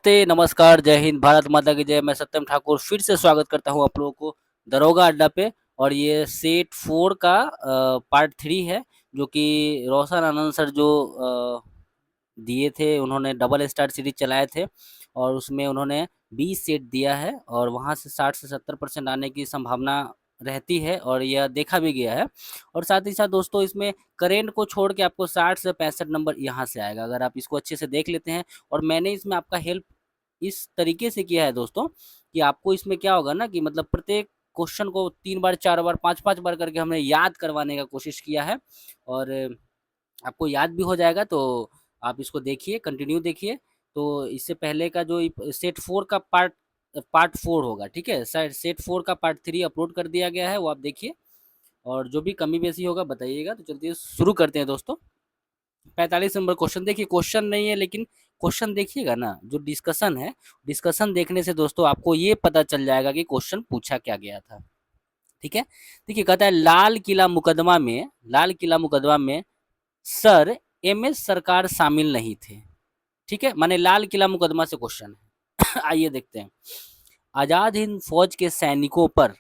नमस्ते, नमस्कार, जय हिंद, भारत माता की जय। मैं सत्यम ठाकुर फिर से स्वागत करता हूँ आप लोगों को दरोगा अड्डा पे। और ये सेट 4 का पार्ट 3 है, जो कि रोशन आनंद सर जो दिए थे। उन्होंने डबल स्टार सीरीज चलाए थे और उसमें उन्होंने 20 सेट दिया है और वहाँ से 60 से 70% आने की संभावना रहती है और यह देखा भी गया है। और साथ ही साथ दोस्तों, इसमें करेंट को छोड़ के आपको 60 से 65 नंबर यहाँ से आएगा, अगर आप इसको अच्छे से देख लेते हैं। और मैंने इसमें आपका हेल्प इस तरीके से किया है दोस्तों, कि आपको इसमें क्या होगा ना, कि मतलब प्रत्येक क्वेश्चन को 3 बार, 4 बार, 5-5 बार करके हमने याद करवाने का कोशिश किया है। और आपको याद भी हो जाएगा, तो आप इसको देखिए, कंटिन्यू देखिए। तो इससे पहले का जो सेट 4 का पार्ट 4 होगा, ठीक है। सेट 4 का पार्ट 3 अपलोड कर दिया गया है, वो आप देखिए और जो भी कमी बेसी होगा बताइएगा। तो चलिए शुरू करते हैं दोस्तों। 45 नंबर क्वेश्चन देखिए। क्वेश्चन नहीं है लेकिन क्वेश्चन देखिएगा ना, जो डिस्कशन है, डिस्कशन देखने से दोस्तों आपको ये पता चल जाएगा कि क्वेश्चन पूछा क्या गया था, ठीक है। देखिए, कहता है लाल किला मुकदमा में सर एमएस सरकार शामिल नहीं थे, ठीक है। माने लाल किला मुकदमा से क्वेश्चन है। आइए देखते हैं। आजाद हिंद फौज के सैनिकों पर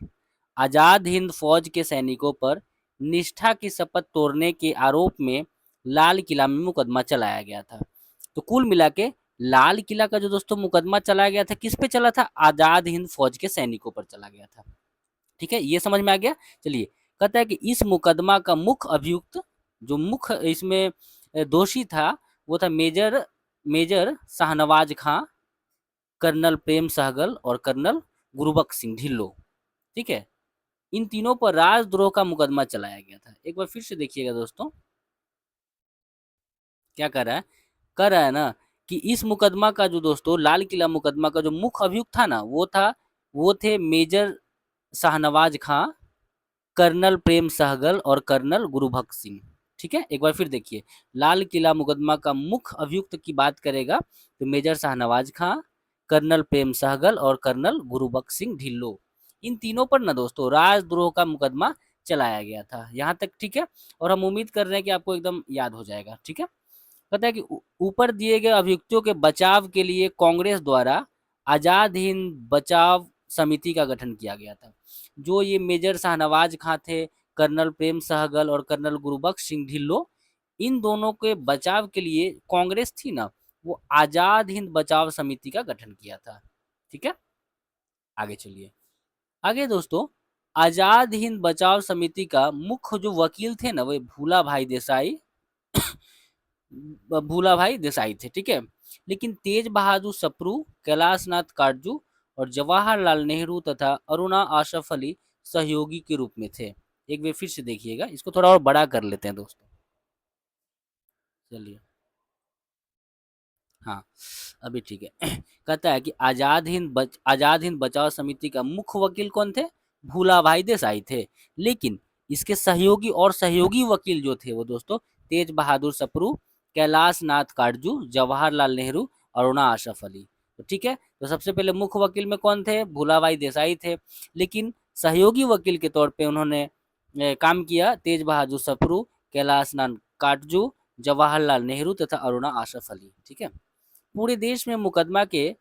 आजाद हिंद फौज के सैनिकों पर निष्ठा की शपथ तोड़ने के आरोप में लाल किला में मुकदमा चलाया गया था। तो कुल मिला के लाल किला का जो दोस्तों मुकदमा चलाया गया था, किस पे चला था? आजाद हिंद फौज के सैनिकों पर चला गया था, ठीक है। ये समझ में आ गया। चलिए, कहता है कि इस मुकदमा का मुख्य अभियुक्त, जो मुख्य इसमें दोषी था, वो था मेजर मेजर शाहनवाज खां, कर्नल प्रेम सहगल और कर्नल गुरबख्श सिंह ढिल्लो, ठीक है। इन तीनों पर राजद्रोह का मुकदमा चलाया गया था। एक बार फिर से देखिएगा दोस्तों, क्या कर रहा है? कर रहा है ना, कि इस मुकदमा का जो दोस्तों लाल किला मुकदमा का जो मुख्य अभियुक्त था ना, वो थे मेजर शाहनवाज खां, कर्नल प्रेम सहगल और कर्नल गुरबख्श सिंह, ठीक है। एक बार फिर देखिए, लाल किला मुकदमा का मुख्य अभियुक्त की बात करेगा तो मेजर शाहनवाज खां, कर्नल प्रेम सहगल और कर्नल गुरबख्श सिंह ढिल्लो। इन तीनों पर ना दोस्तों राजद्रोह का मुकदमा चलाया गया था, यहाँ तक ठीक है। और हम उम्मीद कर रहे हैं कि आपको एकदम याद हो जाएगा, ठीक है। कहता है कि ऊपर दिए गए अभियुक्तों के बचाव के लिए कांग्रेस द्वारा आजाद हिंद बचाव समिति का गठन किया गया था। जो ये मेजर शाहनवाज खां थे, कर्नल प्रेम सहगल और कर्नल गुरबख्श सिंह ढिल्लो, इन दोनों के बचाव के लिए कांग्रेस थी ना, वो आजाद हिंद बचाव समिति का गठन किया था, ठीक है। आगे चलिए। आगे दोस्तों, आजाद हिंद बचाव समिति का मुख्य जो वकील थे ना, वो भूला भाई देसाई थे, ठीक है। लेकिन तेज बहादुर सप्रू, कैलाश नाथ काटजू और जवाहरलाल नेहरू तथा अरुणा आशफ अली सहयोगी के रूप में थे। एक बार फिर से देखिएगा, इसको थोड़ा और बड़ा कर लेते हैं दोस्तों। चलिए, हाँ, अभी ठीक है। कहता है कि आजाद हिंद बचाव समिति का मुख्य वकील कौन थे? भूला भाई देसाई थे। लेकिन इसके सहयोगी और सहयोगी वकील जो थे, वो दोस्तों तेज बहादुर सप्रू, कैलाश नाथ काटजू, जवाहरलाल नेहरू, अरुणा आशफ अली। तो ठीक है, तो सबसे पहले मुख्य वकील में कौन थे? भूला भाई देसाई थे। लेकिन सहयोगी वकील के तौर पे उन्होंने काम किया तेज बहादुर सप्रू, कैलाश नाथ काटजू, जवाहरलाल नेहरू तथा अरुणा आशफ अली, ठीक है। पूरे देश में मुकदमा के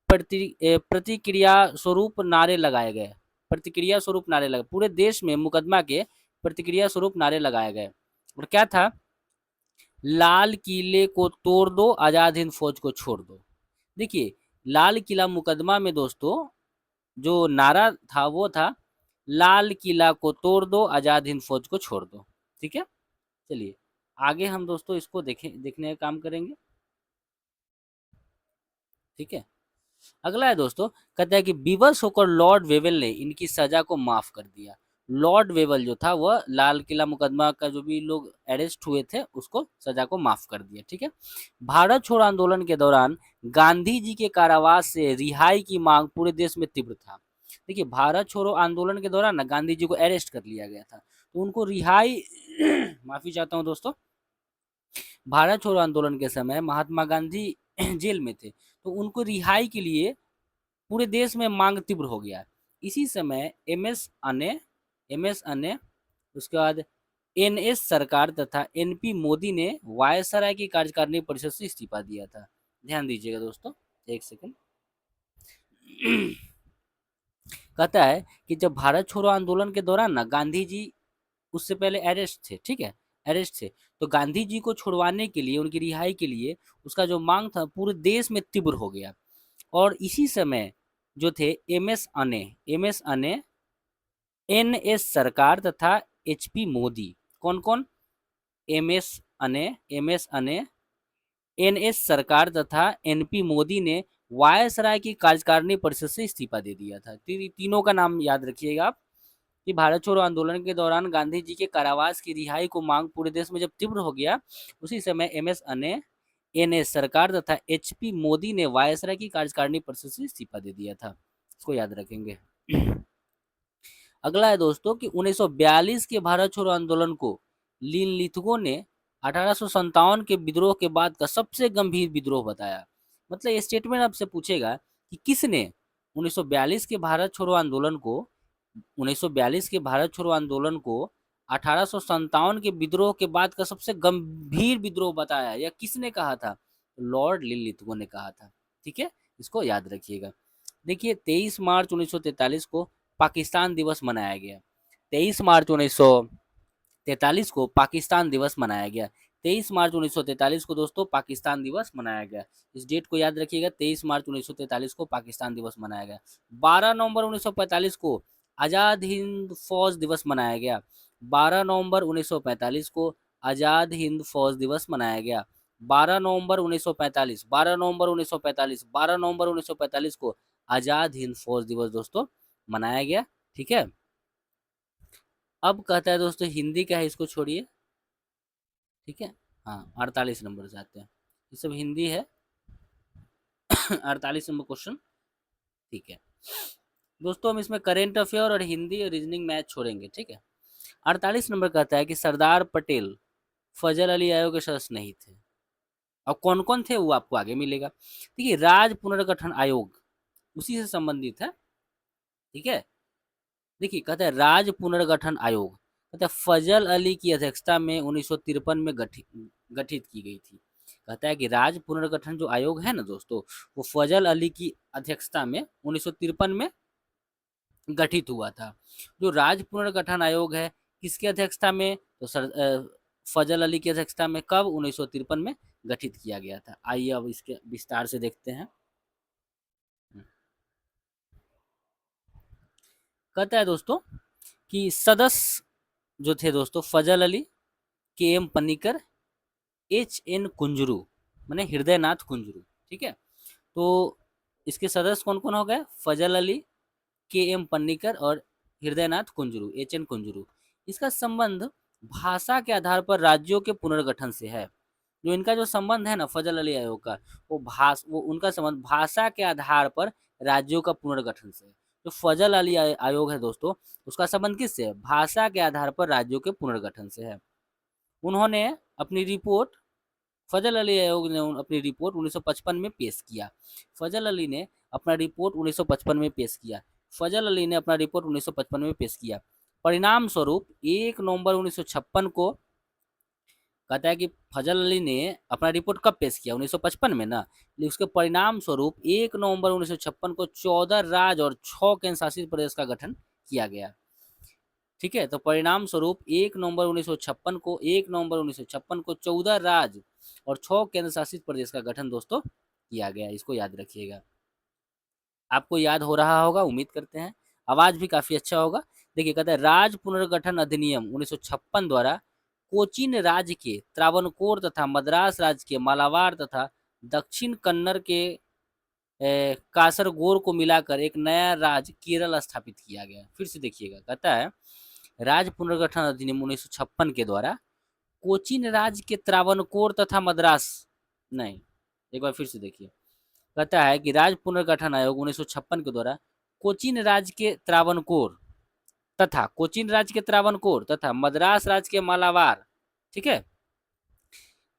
प्रतिक्रिया स्वरूप नारे लगाए गए। प्रतिक्रिया स्वरूप नारे लगे, पूरे देश में मुकदमा के प्रतिक्रिया स्वरूप नारे लगाए गए। और क्या था? लाल किले को तोड़ दो, आजाद हिंद फौज को छोड़ दो। देखिए, लाल किला मुकदमा में दोस्तों जो नारा था, वो था लाल किला को तोड़ दो, आजाद हिंद फौज को छोड़ दो, ठीक है। चलिए, आगे हम दोस्तों इसको देखने का काम करेंगे, ठीक है। अगला है दोस्तों, कहता है कि विवश होकर लॉर्ड वेवल ने इनकी सजा को माफ कर दिया। लॉर्ड वेवल जो था, वह लाल किला मुकदमा का जो भी लोग अरेस्ट हुए थे, उसको सजा को माफ कर दिया, ठीक है। भारत छोड़ो आंदोलन के दौरान गांधी जी के कारावास से रिहाई की मांग पूरे देश में तीव्र था। देखिए, भारत छोड़ो आंदोलन के दौरान ना गांधी जी को अरेस्ट कर लिया गया था, तो उनको रिहाई माफी चाहता हूँ दोस्तों। भारत छोड़ो आंदोलन के समय महात्मा गांधी जेल में थे, तो उनको रिहाई के लिए पूरे देश में मांग तीव्र हो गया। इसी समय एम एस अने, उसके बाद एन एस सरकार तथा एन पी मोदी ने वायसराय की कार्यकारिणी परिषद से इस्तीफा दिया था। ध्यान दीजिएगा दोस्तों। एक सेकंड। कहता है कि जब भारत छोड़ो आंदोलन के दौरान ना गांधी जी उससे पहले अरेस्ट थे, ठीक है, अरेस्ट थे। तो गांधी जी को छुड़वाने के लिए, उनकी रिहाई के लिए उसका जो मांग था पूरे देश में तीव्र हो गया। और इसी समय जो थे एम एस अने, एन.एस. सरकार तथा एच.पी. मोदी, कौन-कौन? एम एस अने, एन.एस. सरकार तथा एन.पी. मोदी ने वायसराय की कार्यकारिणी परिषद से इस्तीफा दे दिया था। तीनों का नाम याद रखिएगा आप कि भारत छोड़ो आंदोलन के दौरान गांधी जी के कारावास की रिहाई को मांग पूरे देश में जब तीव्र हो गया, उसी समय एन.एस. सरकार तथा एच.पी. मोदी ने वायसराय की कार्यकारिणी परिषद से इस्तीफा दे दिया था। इसको याद रखेंगे। अगला है दोस्तों कि 1942 के भारत छोड़ो आंदोलन को लिन लिथगो ने 1857 के विद्रोह के बाद का सबसे गंभीर विद्रोह बताया। मतलब ये स्टेटमेंट आपसे पूछेगा कि किसने 1942 के भारत छोड़ो आंदोलन को 1942 के भारत छोड़ो आंदोलन को 1857 के विद्रोह के बाद का सबसे गंभीर विद्रोह बताया, या किसने कहा था? लॉर्ड लिन लिथगो ने कहा था। ठीक है, इसको याद रखिएगा। देखिए 23 मार्च 1943 को पाकिस्तान दिवस मनाया गया। 23 मार्च 1943 को पाकिस्तान दिवस मनाया गया। 23 मार्च 1943 को दोस्तों पाकिस्तान दिवस मनाया गया। इस डेट को याद रखिएगा, 23 मार्च 1943 को पाकिस्तान दिवस मनाया गया। 12 नवंबर 1945 को आज़ाद हिंद फौज दिवस मनाया गया। 12 नवंबर 1945 को आज़ाद हिंद फौज दिवस मनाया गया। 12 नवंबर 1945, 12 नवंबर 1945, 12 नवंबर 1945 को आज़ाद हिंद फौज दिवस दोस्तों मनाया गया। ठीक है, अब कहता है दोस्तों हिंदी का है, इसको छोड़िए। ठीक है, हाँ 48 नंबर से आते हैं, ये सब हिंदी है। 48 नंबर क्वेश्चन। ठीक है दोस्तों, हम इसमें करेंट अफेयर और हिंदी और रीजनिंग मैथ छोड़ेंगे। ठीक है, 48 नंबर कहता है कि सरदार पटेल फजल अली आयोग के सदस्य नहीं थे। अब कौन कौन थे वो आपको आगे मिलेगा। देखिए राज्य पुनर्गठन आयोग उसी से संबंधित है। ठीक है, देखिए कहता है राज्य पुनर्गठन आयोग, कहता है फजल अली की अध्यक्षता में 1953 में गठित की गई थी। कहता है कि राज्य पुनर्गठन जो आयोग है ना दोस्तों, वो फजल अली की अध्यक्षता में 1953 में गठित हुआ था। जो राज्य पुनर्गठन आयोग है किसकी अध्यक्षता में? तो फजल अली की अध्यक्षता में। कब? 1953 में गठित किया गया था। आइए अब इसके विस्तार से देखते हैं। कहता है दोस्तों कि सदस्य जो थे दोस्तों Fazal Ali, K M Panikkar, H N Kunzru, माने हृदयनाथ कुंजरू। ठीक है, तो इसके सदस्य कौन कौन हो गए? फजल अली, के एम पन्नीकर और हृदयनाथ कुंजरू, एच एन कुंजरू। इसका संबंध भाषा के आधार पर राज्यों के पुनर्गठन से है। जो इनका जो संबंध है ना फजल अली आयोग का, वो उनका संबंध भाषा के आधार पर राज्यों का पुनर्गठन से है। जो फजल अली आयोग है दोस्तों, उसका संबंध किससे है? भाषा के आधार पर राज्यों के पुनर्गठन से है। उन्होंने अपनी रिपोर्ट फजल अली आयोग ने अपनी रिपोर्ट 1955 में पेश किया। फजल अली ने अपना रिपोर्ट 1955 में पेश किया। फजल अली ने अपना रिपोर्ट 1955 में पेश किया। परिणाम स्वरूप 1 नवंबर 1956 को कहता है कि फजल अली ने अपना रिपोर्ट कब पेश किया? 1955 में ना। उसके परिणाम स्वरूप 1 नवंबर 1956 को 14 राज्य और 6 केंद्र शासित प्रदेश का गठन किया गया। ठीक है, तो परिणाम स्वरूप 1 नवंबर 1956 को 14 राज्य और 6 केंद्र शासित प्रदेश का गठन दोस्तों किया गया। इसको याद रखिएगा। आपको याद हो रहा होगा, उम्मीद करते हैं। आवाज भी काफी अच्छा होगा। देखिए कहता है राज्य पुनर्गठन अधिनियम 1956 द्वारा कोचीन राज्य के त्रावणकोर तथा मद्रास राज्य के मालाबार तथा दक्षिण कन्नड़ के कासरगोर को मिलाकर एक नया राज्य केरल स्थापित किया गया। फिर से देखिएगा, कहता है राज्य पुनर्गठन अधिनियम 1956 के द्वारा कोचीन राज्य के त्रावणकोर तथा मद्रास, नहीं एक बार फिर से देखिए, कहता है कि राज्य पुनर्गठन आयोग 1956 के द्वारा कोचीन राज्य के त्रावणकोर तथा मद्रास राज्य के मालाबार, ठीक है,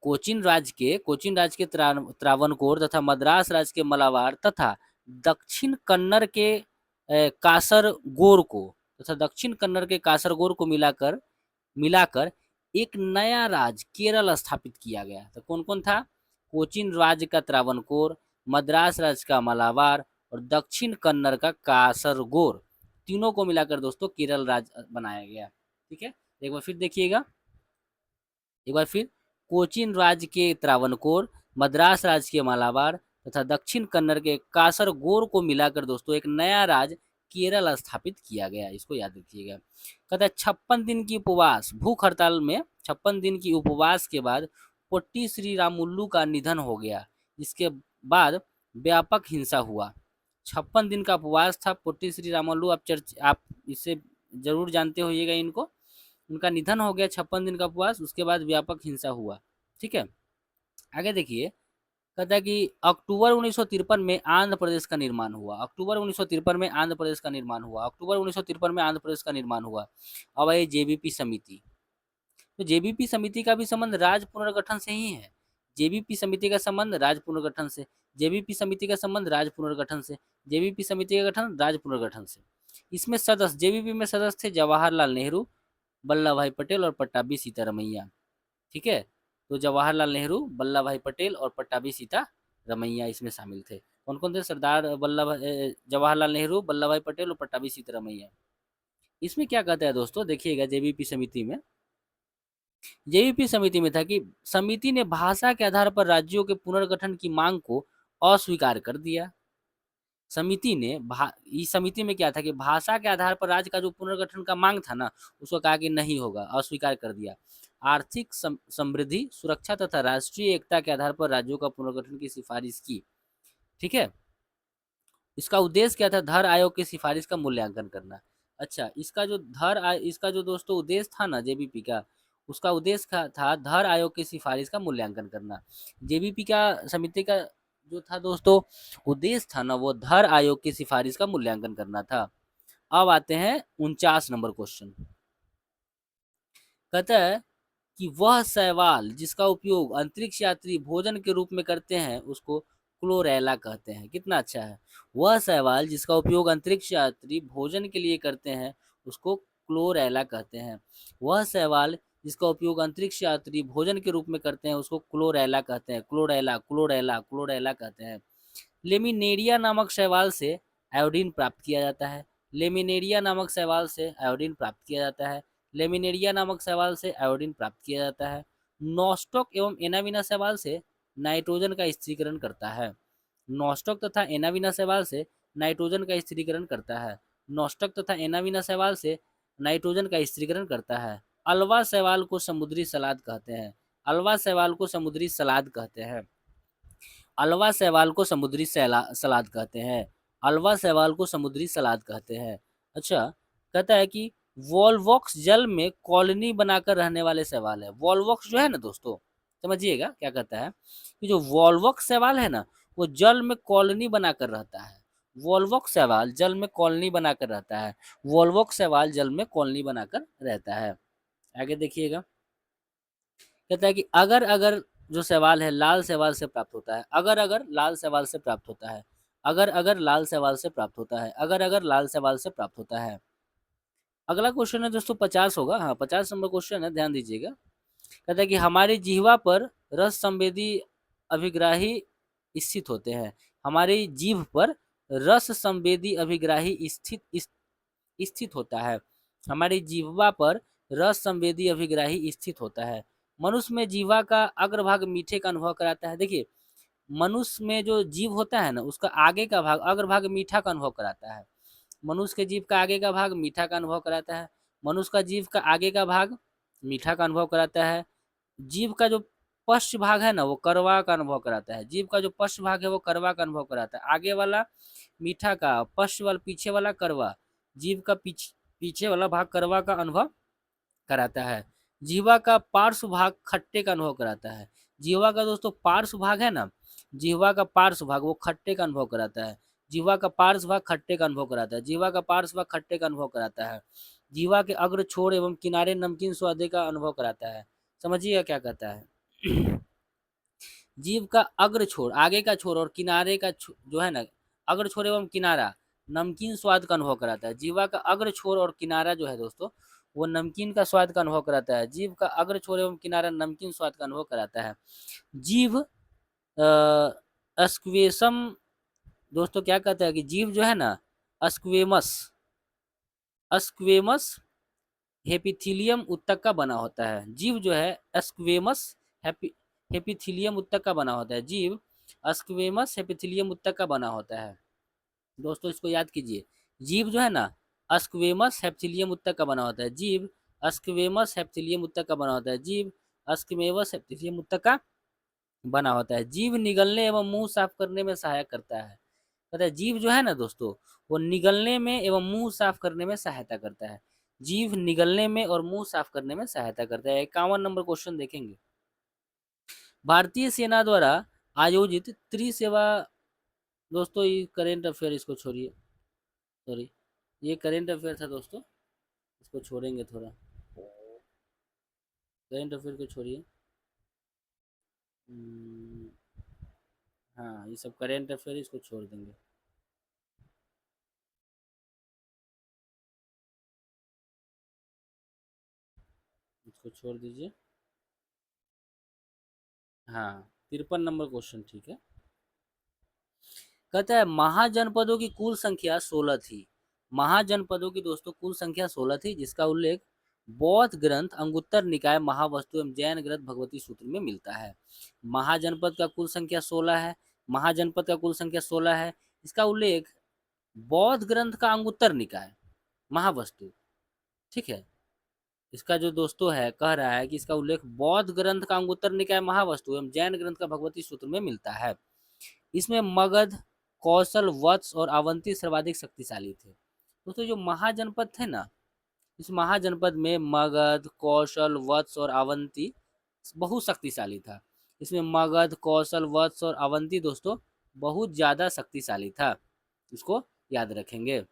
कोचीन राज्य के त्रावणकोर तथा मद्रास राज्य के मालाबार तथा दक्षिण कन्नड़ के कासरगोर को मिलाकर एक नया राज्य केरल स्थापित किया गया। तो कौन कौन था? कोचीन राज्य का त्रावणकोर, मद्रास राज्य का मालाबार और दक्षिण कन्नड़ का कासरगोड, तीनों को मिलाकर दोस्तों केरल राज्य बनाया गया। ठीक है, एक बार फिर देखिएगा, एक बार फिर कोचीन राज्य के त्रावणकोर, मद्रास राज्य के मालाबार तथा दक्षिण कन्नड़ के कासरगोड को मिलाकर दोस्तों एक नया राज्य केरल स्थापित किया गया। इसको याद रखिएगा। कहता है 56 दिन की उपवास, भूख हड़ताल में 56 दिन की उपवास के बाद पोट्टी श्री रामुलु का निधन हो गया। इसके बाद व्यापक हिंसा हुआ। 56 दिन का उपवास था पोट्टी श्री रामुलु, आप इससे जरूर जानते होइएगा इनको। उनका निधन हो गया, 56 दिन का उपवास, उसके बाद व्यापक हिंसा हुआ। ठीक है, आगे देखिए, कहता है कि अक्टूबर 1953 में आंध्र प्रदेश का निर्माण हुआ। अक्टूबर 1953 में आंध्र प्रदेश का निर्माण हुआ। अक्टूबर 1953 में आंध्र प्रदेश का निर्माण हुआ। अब आई जेबीपी समिति। तो जेबीपी समिति का भी संबंध राज्य पुनर्गठन से ही है। जेबीपी समिति का संबंध राज्य पुनर्गठन से, जेबीपी समिति का संबंध राज्य पुनर्गठन से, जेबीपी समिति का गठन राज्य पुनर्गठन से। इसमें सदस्य, जेबीपी में सदस्य थे जवाहरलाल नेहरू, वल्लभ भाई पटेल और पट्टाभी सीतारमैया। ठीक है, तो जवाहरलाल नेहरू, वल्लभ भाई पटेल और पट्टाभी सीतारमैया इसमें शामिल थे। कौन कौन थे? सरदार जवाहरलाल नेहरू, वल्लभ भाई पटेल और पट्टाभी सीतारमैया। इसमें क्या कहता है दोस्तों, देखिएगा, जेबीपी समिति में, जेबीपी समिति में था कि समिति ने भाषा के आधार पर राज्यों के पुनर्गठन की मांग को अस्वीकार कर दिया। समिति ने इस समिति में क्या था कि भाषा के आधार पर राज्य का जो पुनर्गठन का मांग था ना, उसको कहा कि नहीं होगा, अस्वीकार कर दिया। आर्थिक समृद्धि, सुरक्षा तथा राष्ट्रीय एकता के आधार पर राज्यों का पुनर्गठन की सिफारिश की। ठीक है, इसका उद्देश्य क्या था? धर आयोग की सिफारिश का मूल्यांकन करना। अच्छा, इसका जो दोस्तों उद्देश्य था ना जेबीपी का, उसका उद्देश्य था धर आयोग की सिफारिश का मूल्यांकन करना। जेबीपी का समिति का जो था दोस्तों उद्देश्य था ना, वो धर आयोग की सिफारिश का मूल्यांकन करना था। अब आते हैं 49 नंबर क्वेश्चन। कहता है कि वह शैवाल जिसका उपयोग अंतरिक्ष यात्री भोजन के रूप में करते हैं उसको क्लोरेला कहते हैं। कितना अच्छा है। वह शैवाल जिसका उपयोग अंतरिक्ष यात्री भोजन के लिए करते हैं उसको क्लोरेला कहते हैं। वह शैवाल जिसका उपयोग अंतरिक्ष यात्री भोजन के रूप में करते हैं उसको क्लोरेला कहते हैं। क्लोरेला क्लोरेला क्लोरेला कहते हैं। लेमिनेरिया नामक शैवाल से आयोडीन प्राप्त किया जाता है। लेमिनेरिया नामक शैवाल से आयोडीन प्राप्त किया जाता है। लेमिनेरिया नामक शैवाल से आयोडीन प्राप्त किया जाता है। नॉस्टॉक एवं एनाविना शैवाल से नाइट्रोजन का स्थिरीकरण करता है। नॉस्टॉक तथा एनाविना शैवाल से नाइट्रोजन का स्थिरीकरण करता है। नॉस्टॉक तथा एनाविना शैवाल से नाइट्रोजन का स्थिरीकरण करता है। अल्वा शैवाल को समुद्री सलाद कहते हैं। अल्वा शैवाल को समुद्री सलाद कहते हैं। अल्वा शैवाल को समुद्री सलाद कहते हैं। अल्वा शैवाल को समुद्री सलाद कहते हैं। अच्छा, कहता है कि वॉलवॉक्स जल में कॉलोनी बनाकर रहने वाले शैवाल है। वॉलवॉक्स जो है ना दोस्तों, समझिएगा क्या कहता है कि जो वॉलवॉक्स शैवाल है ना, वो जल में कॉलोनी बनाकर रहता है। वॉलवॉक्स शैवाल जल में कॉलोनी बनाकर रहता है। वॉलवॉक्स शैवाल जल में कॉलोनी बनाकर रहता है। आगे देखिएगा, कहता है कि अगर अगर जो शैवाल है लाल शैवाल से प्राप्त होता है। अगर अगर लाल शैवाल से प्राप्त होता है। अगर अगर लाल शैवाल से प्राप्त होता है। अगर अगर लाल शैवाल से प्राप्त होता है। अगला क्वेश्चन है दोस्तों 50 होगा। हाँ, 50 नंबर क्वेश्चन है, ध्यान दीजिएगा। कहता है कि हमारी जिह्वा पर रस संवेदी अभिग्राही स्थित होते हैं। हमारी जीभ पर रस संवेदी अभिग्राही स्थित होता है। हमारी जिह्वा पर रस संवेदी अभिग्राही स्थित होता है। मनुष्य में जिह्वा का अग्रभाग मीठे का अनुभव कराता है। देखिए, मनुष्य में जो जीभ होता है ना, उसका आगे का भाग अग्रभाग मीठा का अनुभव कराता है। मनुष्य के जीभ का आगे का भाग मीठा का अनुभव कराता है। मनुष्य का जीभ का आगे का भाग मीठा का अनुभव कराता है। जीभ का जो पश्च भाग है ना, वो कड़वा का अनुभव कराता है। जीभ का जो पश्च भाग है वो कड़वा का अनुभव कराता है। आगे वाला मीठा का, पश्च वाला पीछे वाला कड़वा। जीभ का पीछे वाला भाग कड़वा का अनुभव कराता है। जीवा का पार्श्व भाग खट्टे का अनुभव कराता है। जीवा का दोस्तों पार्श्व भाग है ना, जीवा का पार्श्व भाग वो खट्टे का अनुभव कराता है। जीवा का पार्श्व भाग खट्टे का अनुभव कराता है। जीवा का पार्श्व भाग खट्टे का अनुभव कराता है। जीवा के अग्र छोर एवं किनारे नमकीन स्वादे का अनुभव कराता है। समझिएगा क्या कहता है। जीव का अग्र छोर, आगे का छोर और किनारे का जो है ना, अग्र छोर एवं किनारा नमकीन स्वाद का अनुभव कराता है। जीवा का अग्र छोर और किनारा जो है दोस्तों, वो नमकीन का स्वाद का अनुभव कराता है। जीव का अग्र छोर एवं किनारा नमकीन स्वाद का अनुभव कराता है। जीव स्क्वेसम दोस्तों क्या कहता है कि जीव जो है ना स्क्वेमस स्क्वेमस हेपिथीलियम उत्तक का बना होता है। जीव जो है स्क्वेमस हेपिथीलियम उत्तक का बना होता है। जीव स्क्वेमस हेपिथीलियम उत्तक का बना होता है। दोस्तों इसको याद कीजिए, जीव जो है ना स्क्वेमस हेप्थिलियम उत्तक का बना होता है। जीव स्क्वेमस हेप्थिलियम उत्तक का बना होता है। जीव स्क्वेमस हेप्थिलियम उत्तक का बना होता है। जीव निगलने एवं मुंह साफ करने में सहायक करता है। पता है जीव जो है ना दोस्तों वो निगलने में एवं मुंह साफ करने में सहायता करता है। जीव निगलने में और मुंह साफ करने में सहायता करता है। 51 नंबर क्वेश्चन देखेंगे। भारतीय सेना द्वारा आयोजित त्रिसेवा दोस्तों ये करेंट अफेयर इसको छोड़िए, सॉरी ये करेंट अफेयर था दोस्तों, इसको छोड़ेंगे थोड़ा, करेंट अफेयर को छोड़िए। हम्म, हाँ ये सब करेंट अफेयर इसको छोड़ देंगे। इसको छोड़ दीजिए। हाँ 53 नंबर क्वेश्चन ठीक है। कहता है महाजनपदों की कुल संख्या 16 थी। महाजनपदों की दोस्तों कुल संख्या 16 थी जिसका उल्लेख बौद्ध ग्रंथ अंगुत्तर निकाय महावस्तु एवं जैन ग्रंथ भगवती सूत्र में मिलता है। महाजनपद का कुल संख्या 16 है। महाजनपद का कुल संख्या 16 है। इसका उल्लेख बौद्ध ग्रंथ का अंगुत्तर निकाय महावस्तु, ठीक है, इसका जो दोस्तों है कह रहा है कि इसका उल्लेख बौद्ध ग्रंथ का अंगुत्तर निकाय महावस्तु एवं जैन ग्रंथ का भगवती सूत्र में मिलता है। इसमें मगध, कौशल, वत्स और अवंती सर्वाधिक शक्तिशाली थे। दोस्तों जो महाजनपद थे ना, इस महाजनपद में मगध, कौशल, वत्स और अवंती बहुत शक्तिशाली था। इसमें मगध, कौशल, वत्स और अवंती दोस्तों बहुत ज्यादा शक्तिशाली था, इसको याद रखेंगे।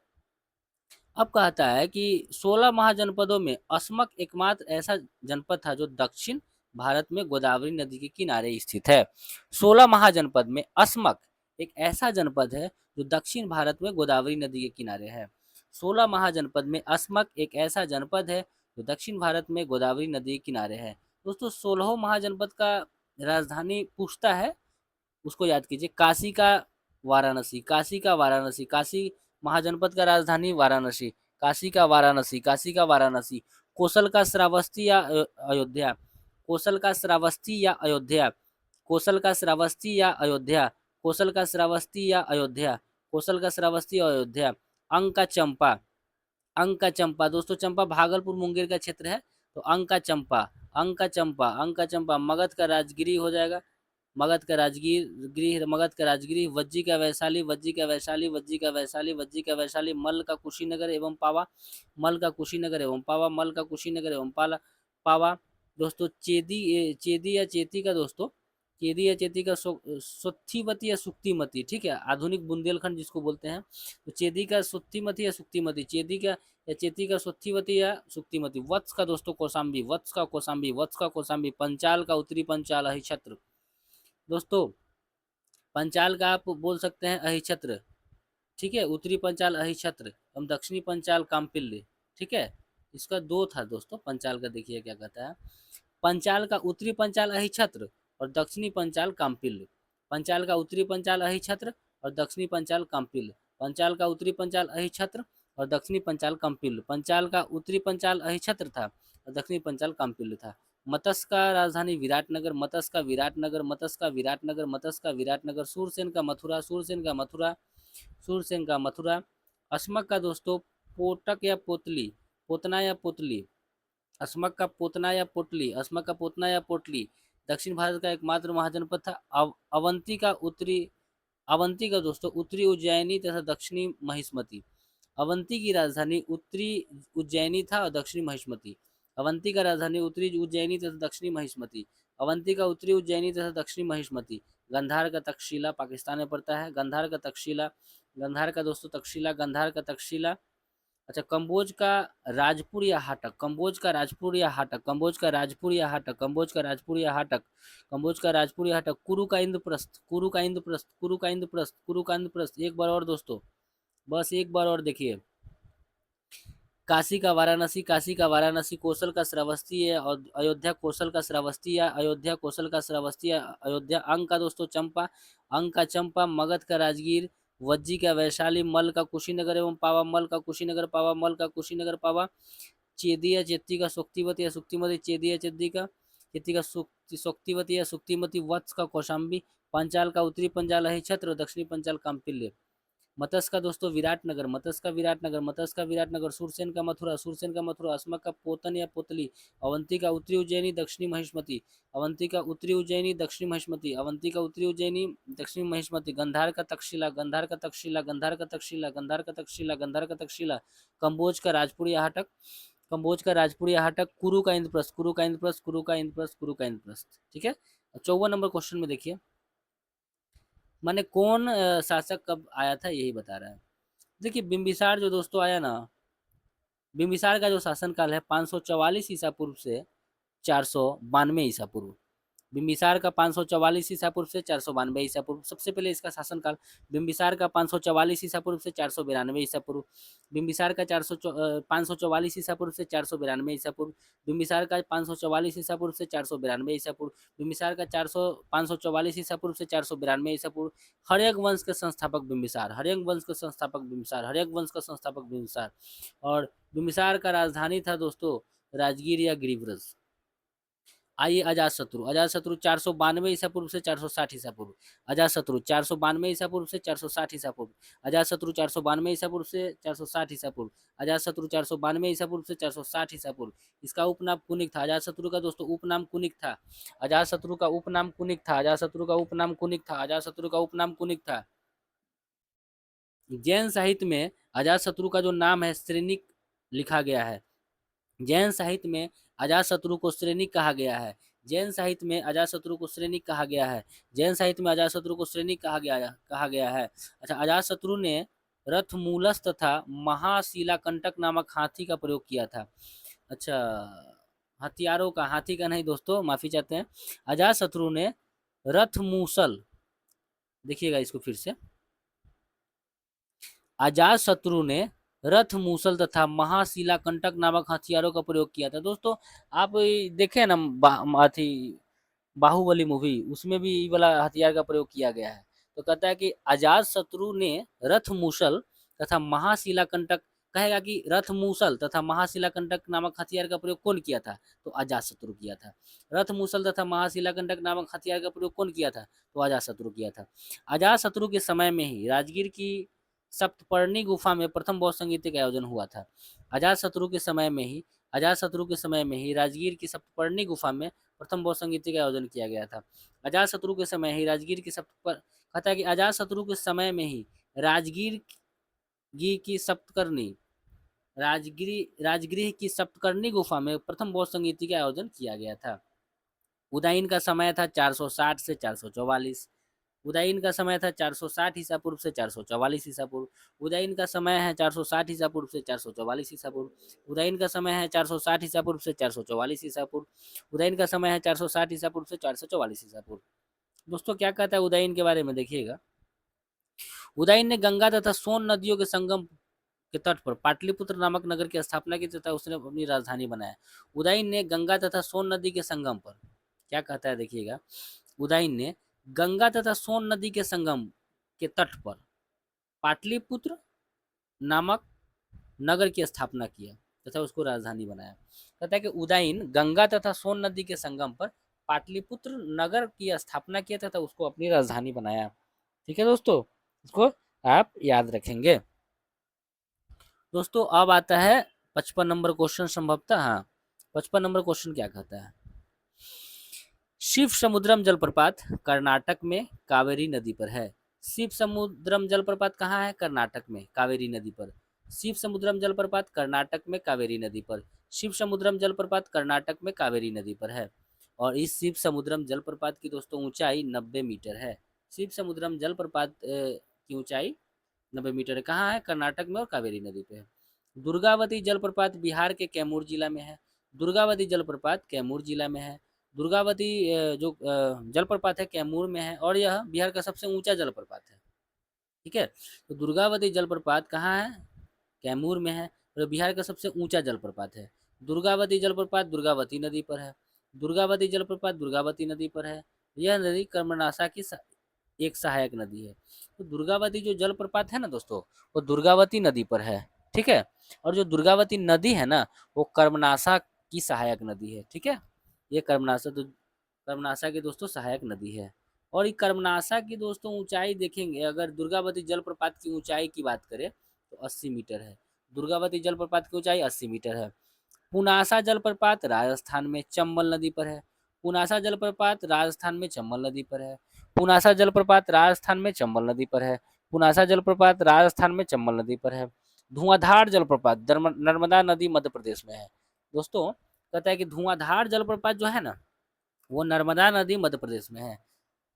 अब कहता है कि 16 महाजनपदों में अस्मक एकमात्र ऐसा जनपद था जो दक्षिण भारत में गोदावरी नदी के किनारे स्थित है। 16 महाजनपद में अस्मक एक ऐसा जनपद है जो दक्षिण भारत में गोदावरी नदी के किनारे है। 16 महाजनपद में अस्मक एक ऐसा जनपद है जो दक्षिण भारत में गोदावरी नदी के किनारे है। दोस्तों 16 महाजनपद का राजधानी पूछता है, उसको याद कीजिए, काशी का वाराणसी, काशी का वाराणसी, काशी महाजनपद का राजधानी वाराणसी, काशी का वाराणसी, काशी का वाराणसी, कौशल का श्रावस्ती या अयोध्या, कौशल का श्रावस्ती या अयोध्या, कौशल का श्रावस्ती या अयोध्या, कौशल का श्रावस्ती या अयोध्या, कौशल का श्रावस्ती अयोध्या, अंक का चंपा, अंक का चंपा दोस्तों चंपा भागलपुर मुंगेर का क्षेत्र है, तो अंक का चंपा, अंक का चंपा, अंक का चंपा, मगध का राजगिरी हो जाएगा, मगध का राजगीर गृह, मगध का राजगीर, वज्जी का वैशाली, वज्जी का वैशाली, वज्जी का वैशाली, वज्जी का वैशाली, मल का कुशीनगर एवं पावा, मल का कुशीनगर एवं पावा, मल का कुशीनगर एवं पाला पावा। दोस्तों चेदी, चेदी या चेती का दोस्तों, चेदी या चेती का सुत्थीमती या सुक्तिमती, ठीक है, आधुनिक बुंदेलखंड जिसको बोलते हैं, तो चेदी का सुत्थीमती या सुक्तिमती, चेदी का या चेती का सुत्थीवती या सुक्तिमती। वत्स का दोस्तों कौशाम्बी, वत्स का कौशाम्बी, वत्स का कौशाम्बी, पंचाल का उत्तरी पंचाल अहिछत्र दोस्तों, पंचाल का आप बोल सकते हैं अहिछत्र, ठीक है, उत्तरी पंचाल अहिछत्र एवं दक्षिणी पंचाल काम्पिल्य, ठीक है, इसका दो था दोस्तों पंचाल का, देखिए क्या कहता है, पंचाल का उत्तरी पंचाल अहिछत्र और दक्षिणी पंचाल काम्पिल्य, पंचाल का उत्तरी पंचाल अहिछत्र और दक्षिणी पंचाल काम्पिल्य, पंचाल का उत्तरी पंचाल अहिछत्र और दक्षिणी पंचाल काम्पिल्य, पंचाल का उत्तरी पंचाल अहिछत्र था और दक्षिणी पंचाल काम्पिल्य था। मत्स्य का राजधानी विराटनगर, मत्स्य का विराटनगर, मत्स्य का विराटनगर, मत्स्य का विराटनगर, सूरसेन का मथुरा, सूरसेन का मथुरा, सूरसेन का मथुरा। अस्मक का दोस्तों पोटक या पोतली, पोतना या पोतली, अस्मक का पोतना या पोटली, अस्मक का पोतना या पोटली दक्षिण भारत का एकमात्र महाजनपद था। अवंती का उत्तरी, अवंती का दोस्तों उत्तरी उज्जैनी तथा दक्षिणी महिष्मती, अवंती की राजधानी उत्तरी उज्जैनी था और दक्षिणी महिष्मती, अवंती का राजधानी उत्तरी उज्जैनी तथा दक्षिणी महिष्मती, अवंती का उत्तरी उज्जैनी तथा दक्षिणी महिष्मती। गंधार का तक्षशिला पाकिस्तान में पड़ता है, गंधार का तक्षशिला, गंधार का दोस्तों तक्षशिला, गंधार का तक्षशिला। अच्छा कंबोज का राजपुर या हाटक, कंबोज का राजपुर या हाटक, कंबोज का राजपुर या हाटक, कंबोज का राजपुर या हाटक, कंबोज का राजपुर या हाटक। कुरु का इंद्रप्रस्थ, कुरु का इंद्रप्रस्थ, कुरु का इंद्रप्रस्थ, कुरु का इंद्रप्रस्थ। एक बार और दोस्तों, बस एक बार और देखिए, काशी का वाराणसी, काशी का वाराणसी, कौशल का श्रावस्ती है और अयोध्या, कौशल का श्रावस्ती या अयोध्या, कौशल का श्रावस्ती या अयोध्या। अंक का दोस्तों चंपा, अंग का चंपा, मगध का राजगीर, वज्जी का वैशाली, मल का कुशीनगर एवं पावा, मल का कुशीनगर, पावा मल का कुशीनगर, पावा, चेदिया चेत्ती का सुक्तिवती या सुक्तिमती, चेदिया चेत्ती का सुक्तिवती या सुक्तिमती, वत्स का कौशाम्बी, पंचाल का उत्तरी पंचाल है छत्र, दक्षिणी पंचाल काम्पिल्य। मत्स्य का दोस्तों विराटनगर, मत्स्य का विराटनगर, मत्स्य का विराटनगर, सूरसेन का मथुरा, सूरसेन का मथुरा, अस्मक का पोतन या पोतली, अवंती का उत्तरी उज्जैनी, दक्षिणी महिष्मती, अवंती का उत्तरी उज्जैनी, दक्षिणी महिष्मती, अवंती का उत्तरी उज्जैनी, दक्षिणी महिष्मती, गंधार का तक्षशिला, गंधार का तक्षशिला, गंधार का तक्षशिला, गंधार का तक्षशिला, गंधार का तक्षशिला, कंबोज का राजपुर या हटक, कंबोज का राजपुर या हटक, कुरु का इंद्रप्रस्थ, कुरु का इंद्रप्रस्थ, कुरु का इंद्रप्रस्थ, कुरु का इंद्रप्रस्थ। ठीक है। 54 नंबर क्वेश्चन में देखिए, माने कौन शासक कब आया था यही बता रहा है। देखिए बिंबिसार जो दोस्तों आया ना, बिंबिसार का जो शासनकाल है 544 ईसा पूर्व से 492 ईसा पूर्व, बिंबिसार का 544 ईसा पूर्व से 492 ईसा पूर्व। सबसे पहले इसका शासनकाल बिंबिसार का 544 ईसा पूर्व से 492 ईसा पूर्व, बिंबिसार का 544 ईसा पूर्व से 492 ईसा पूर्व, बिंबिसार का 544 ईसा पूर्व से 492 ईसा पूर्व, बिंबिसार का 544 ईसा पूर्व से 492 ईसा पूर्व। हर्यक वंश के संस्थापक बिंबिसार, हर्यक वंश के संस्थापक बिंबिसार, हर्यक वंश का संस्थापक बिंबिसार। और बिंबिसार का राजधानी था दोस्तों राजगीर या गिरिव्रज। आइए अजातशत्रु, अजातशत्रु 492 ईसा पूर्व से 460 ईसा पूर्व, अजातशत्रु 492 ईसा पूर्व से 460 ईसा पूर्व, अजातशत्रु 492 ईसा पूर्व से 460 ईसा पूर्व, अजातशत्रु 492 ईसा पूर्व से 460 ईसा पूर्व। इसका उपनाम कुनिक था, अजातशत्रु का दोस्तों उपनाम कुनिक था, अजातशत्रु का उपनाम कुनिक था, अजातशत्रु का उपनाम कुनिक था, अजातशत्रु का उपनाम कुनिक था। जैन साहित्य में अजातशत्रु का जो नाम है श्रेणिक लिखा गया है, जैन साहित्य में अजातशत्रु को श्रेणिक कहा गया है, जैन साहित्य में अजातशत्रु को श्रेणिक कहा गया है, जैन साहित्य में अजातशत्रु को श्रेणिक कहा गया है। अच्छा, अजातशत्रु ने रथमूलस तथा महाशिलाकंटक नामक हाथी का प्रयोग किया था। अच्छा, हथियारों का, हाथी का नहीं दोस्तों, माफी चाहते हैं। अजातशत्रु ने रथमूसल, देखिएगा इसको फिर से, अजातशत्रु ने रथ मूसल तथा महाशिलाकंटक नामक हथियारों का प्रयोग किया था। दोस्तों आप देखें ना बाहुबली मूवी, उसमें भी ये वाला हथियार का प्रयोग किया गया है। तो कहता है कि अजातशत्रु ने रथ मूसल तथा महाशिलाकंटक, कहेगा कि रथ मूसल तथा महाशिलाकंटक नामक हथियार का प्रयोग कौन किया था? तो अजातशत्रु किया था। रथ मूसल तथा महाशिलाकंटक नामक हथियार का प्रयोग कौन किया था? तो अजातशत्रु किया था। अजातशत्रु के समय में ही राजगीर की सप्तपर्णी गुफा में प्रथम बौद्ध संगीत का आयोजन हुआ था। अजातशत्रु के समय में ही, अजातशत्रु के समय में ही राजगीर की सप्तपर्णी गुफा में प्रथम बौद्ध संगीत का आयोजन किया गया था। अजातशत्रु के समय ही राजगीर की कहता है कि अजातशत्रु के समय में ही राजगीर की सप्तकर्णी, राजगृह की सप्तकर्णी गुफा में प्रथम बौद्ध संगीत का आयोजन किया गया था। उदयन का समय था 460 से 444, उदयन का समय था 460 ईसा पूर्व से 444 ईसा पूर्व, उदयन का समय है 460 ईसा पूर्व से 444 ईसा पूर्व, उदयन का समय है 460 ईसा पूर्व से 444 ईसा पूर्व, उदयन का समय है 460 ईसा पूर्व से 444 ईसा पूर्व। दोस्तों क्या कहता है उदयन के बारे में देखिएगा। उदयन ने गंगा तथा सोन नदियों के संगम के तट पर पाटलिपुत्र नामक नगर की स्थापना की तथा उसने अपनी राजधानी बनाया। उदयन ने गंगा तथा सोन नदी के संगम पर, क्या कहता है देखिएगा, उदयन ने गंगा तथा सोन नदी के संगम के तट पर पाटलिपुत्र नामक नगर की स्थापना किया तथा उसको राजधानी बनाया। कहता है कि उदयन गंगा तथा सोन नदी के संगम पर पाटलिपुत्र नगर की स्थापना किया तथा उसको अपनी राजधानी बनाया। ठीक है दोस्तों, इसको आप याद रखेंगे। दोस्तों अब आता है 55 नंबर क्वेश्चन संभवतः, हाँ 55 नंबर क्वेश्चन क्या कहता है, शिव समुद्रम जलप्रपात कर्नाटक में कावेरी नदी पर है। शिव समुद्रम जलप्रपात कहाँ है? कर्नाटक में, कावेरी नदी पर। शिव समुद्रम जलप्रपात कर्नाटक में कावेरी नदी पर, शिव समुद्रम जलप्रपात कर्नाटक में कावेरी नदी पर है। और इस शिव समुद्रम जलप्रपात की दोस्तों ऊंचाई 90 मीटर है। शिव समुद्रम जलप्रपात की ऊंचाई 90 मीटर है। कहाँ है? कर्नाटक में और कावेरी नदी पे है। दुर्गावती जलप्रपात बिहार के कैमूर जिला में है। दुर्गावती जलप्रपात कैमूर जिला में है। दुर्गावती जो जलप्रपात है कैमूर में है और यह बिहार का सबसे ऊंचा जलप्रपात है। ठीक है, तो दुर्गावती जलप्रपात कहाँ है? कैमूर में है और बिहार का सबसे ऊंचा जलप्रपात है। दुर्गावती जलप्रपात दुर्गावती नदी पर है। दुर्गावती जलप्रपात दुर्गावती नदी पर है। यह नदी कर्मनाशा की एक सहायक नदी है। तो दुर्गावती जो जलप्रपात है ना दोस्तों, वो दुर्गावती नदी पर है, ठीक है। और जो दुर्गावती नदी है ना, वो कर्मनाशा की सहायक नदी है, ठीक है। ये कर्मनाशा की दोस्तों सहायक नदी है। और ये कर्मनाशा की दोस्तों ऊंचाई देखेंगे, अगर दुर्गावती जलप्रपात की ऊंचाई की बात करें तो 80 मीटर है। दुर्गावती जलप्रपात की ऊंचाई 80 मीटर है। पुनासा जलप्रपात राजस्थान में चंबल नदी पर है। पुनासा जलप्रपात राजस्थान में चंबल नदी पर है। पुनासा जलप्रपात राजस्थान में चंबल नदी पर है। पुनासा जलप्रपात राजस्थान में चंबल नदी पर है। धुआंधार जलप्रपात नर्मदा नदी मध्य प्रदेश में है। दोस्तों कहता है कि धुआंधार जलप्रपात जो है ना, वो नर्मदा नदी मध्य प्रदेश में है।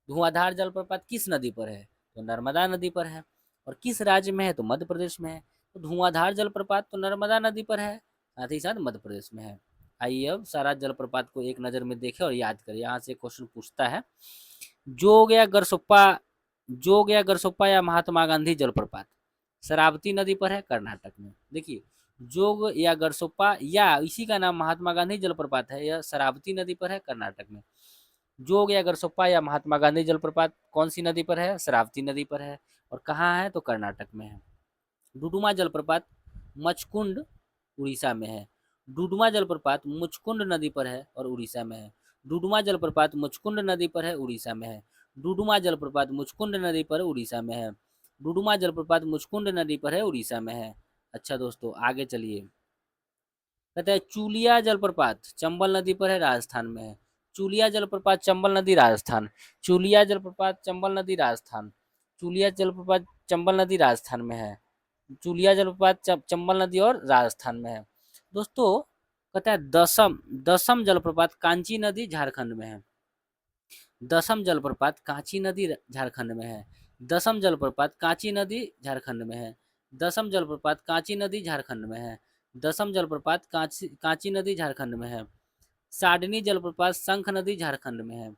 धुआंधार जलप्रपात किस नदी पर है? तो नर्मदा नदी पर है। और किस राज्य में है? तो मध्य प्रदेश में है। तो धुआंधार जलप्रपात तो नर्मदा नदी पर है, साथ ही साथ मध्य प्रदेश में है। आइए अब सारा जलप्रपात को एक नज़र में देखें और याद करें। यहाँ से क्वेश्चन पूछता है, जोग या गरसोप्पा या महात्मा गांधी जलप्रपात शरावती नदी पर है, कर्नाटक में। देखिए, जोग या गरसोप्पा या इसी का नाम महात्मा गांधी जलप्रपात है, यह शरावती नदी पर है, कर्नाटक में। जोग या गरसोप्पा या महात्मा गांधी जलप्रपात कौन सी नदी पर है? शरावती नदी पर है। और कहाँ है? तो कर्नाटक में है। डुडुमा जलप्रपात मचकुंड उड़ीसा में है। डुडुमा जलप्रपात मुचकुंड नदी पर है और उड़ीसा में है। डुडुमा जलप्रपात मुचकुंड नदी पर है, उड़ीसा में है। डुडुमा जलप्रपात मुचकुंड नदी पर उड़ीसा में है। डुडुमा जलप्रपात मुचकुंड नदी पर है, उड़ीसा में है। अच्छा दोस्तों आगे चलिए। कहते हैं चूलिया जलप्रपात चंबल नदी पर है, राजस्थान में है। चूलिया जलप्रपात चंबल नदी राजस्थान। चूलिया जलप्रपात चंबल नदी राजस्थान। चूलिया जलप्रपात चंबल नदी राजस्थान में है। चूलिया जलप्रपात चंबल नदी और राजस्थान में है। दोस्तों कहता है दसम दसम जलप्रपात कांची नदी झारखंड में है। दसम जलप्रपात कांची नदी झारखंड में है। दसम जलप्रपात कांची नदी झारखंड में है। दसम जलप्रपात कांची नदी झारखंड में है। दसम जलप्रपात कांची नदी झारखंड में है। साडनी जलप्रपात शंख नदी झारखंड में है।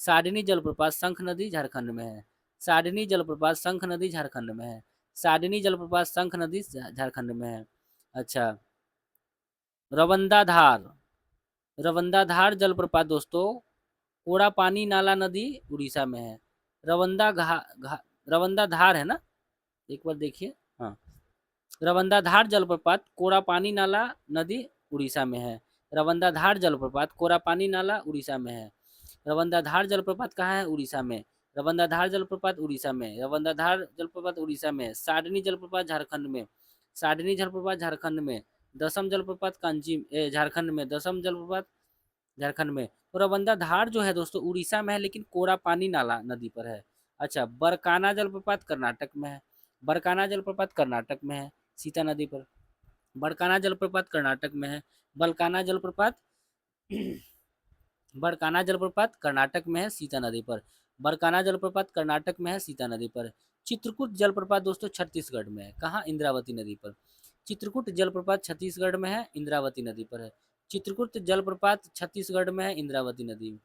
साडनी जलप्रपात शंख नदी झारखंड में है। साडनी जलप्रपात शंख नदी झारखंड में है। साडनी जलप्रपात शंख नदी झारखंड में है। अच्छा, रवंदाधार रवंदाधार जलप्रपात दोस्तों कोड़ा पानी नाला नदी उड़ीसा में है। रवंदाधार है ना, एक बार देखिए। हाँ, रवंदाधार जलप्रपात कोरापानी नाला नदी उड़ीसा में है। रवंदाधार जलप्रपात कोरापानी नाला उड़ीसा में है। रवंदाधार जलप्रपात कहाँ है? उड़ीसा में। रवंदाधार जलप्रपात उड़ीसा में। रवंदाधार जलप्रपात उड़ीसा में। साडनी जलप्रपात झारखंड में। साडनी जलप्रपात झारखंड में। दसम जलप्रपात झारखंड में। दसम जलप्रपात झारखंड में। तो रवंदाधार जो है दोस्तों उड़ीसा में है, लेकिन कोरापानी नाला नदी पर है। अच्छा, बरकाना जलप्रपात कर्नाटक में है। बरकाना जलप्रपात कर्नाटक में है, सीता नदी पर। बरकाना जलप्रपात कर्नाटक में है। बलकाना जलप्रपात बरकाना जलप्रपात कर्नाटक में है, सीता नदी पर। बरकाना जलप्रपात कर्नाटक में है, सीता नदी पर। चित्रकूट जलप्रपात दोस्तों छत्तीसगढ़ में है, कहाँ? इंद्रावती नदी पर। चित्रकूट जलप्रपात छत्तीसगढ़ में है, इंद्रावती नदी पर है। चित्रकूट जलप्रपात छत्तीसगढ़ में है, इंद्रावती नदी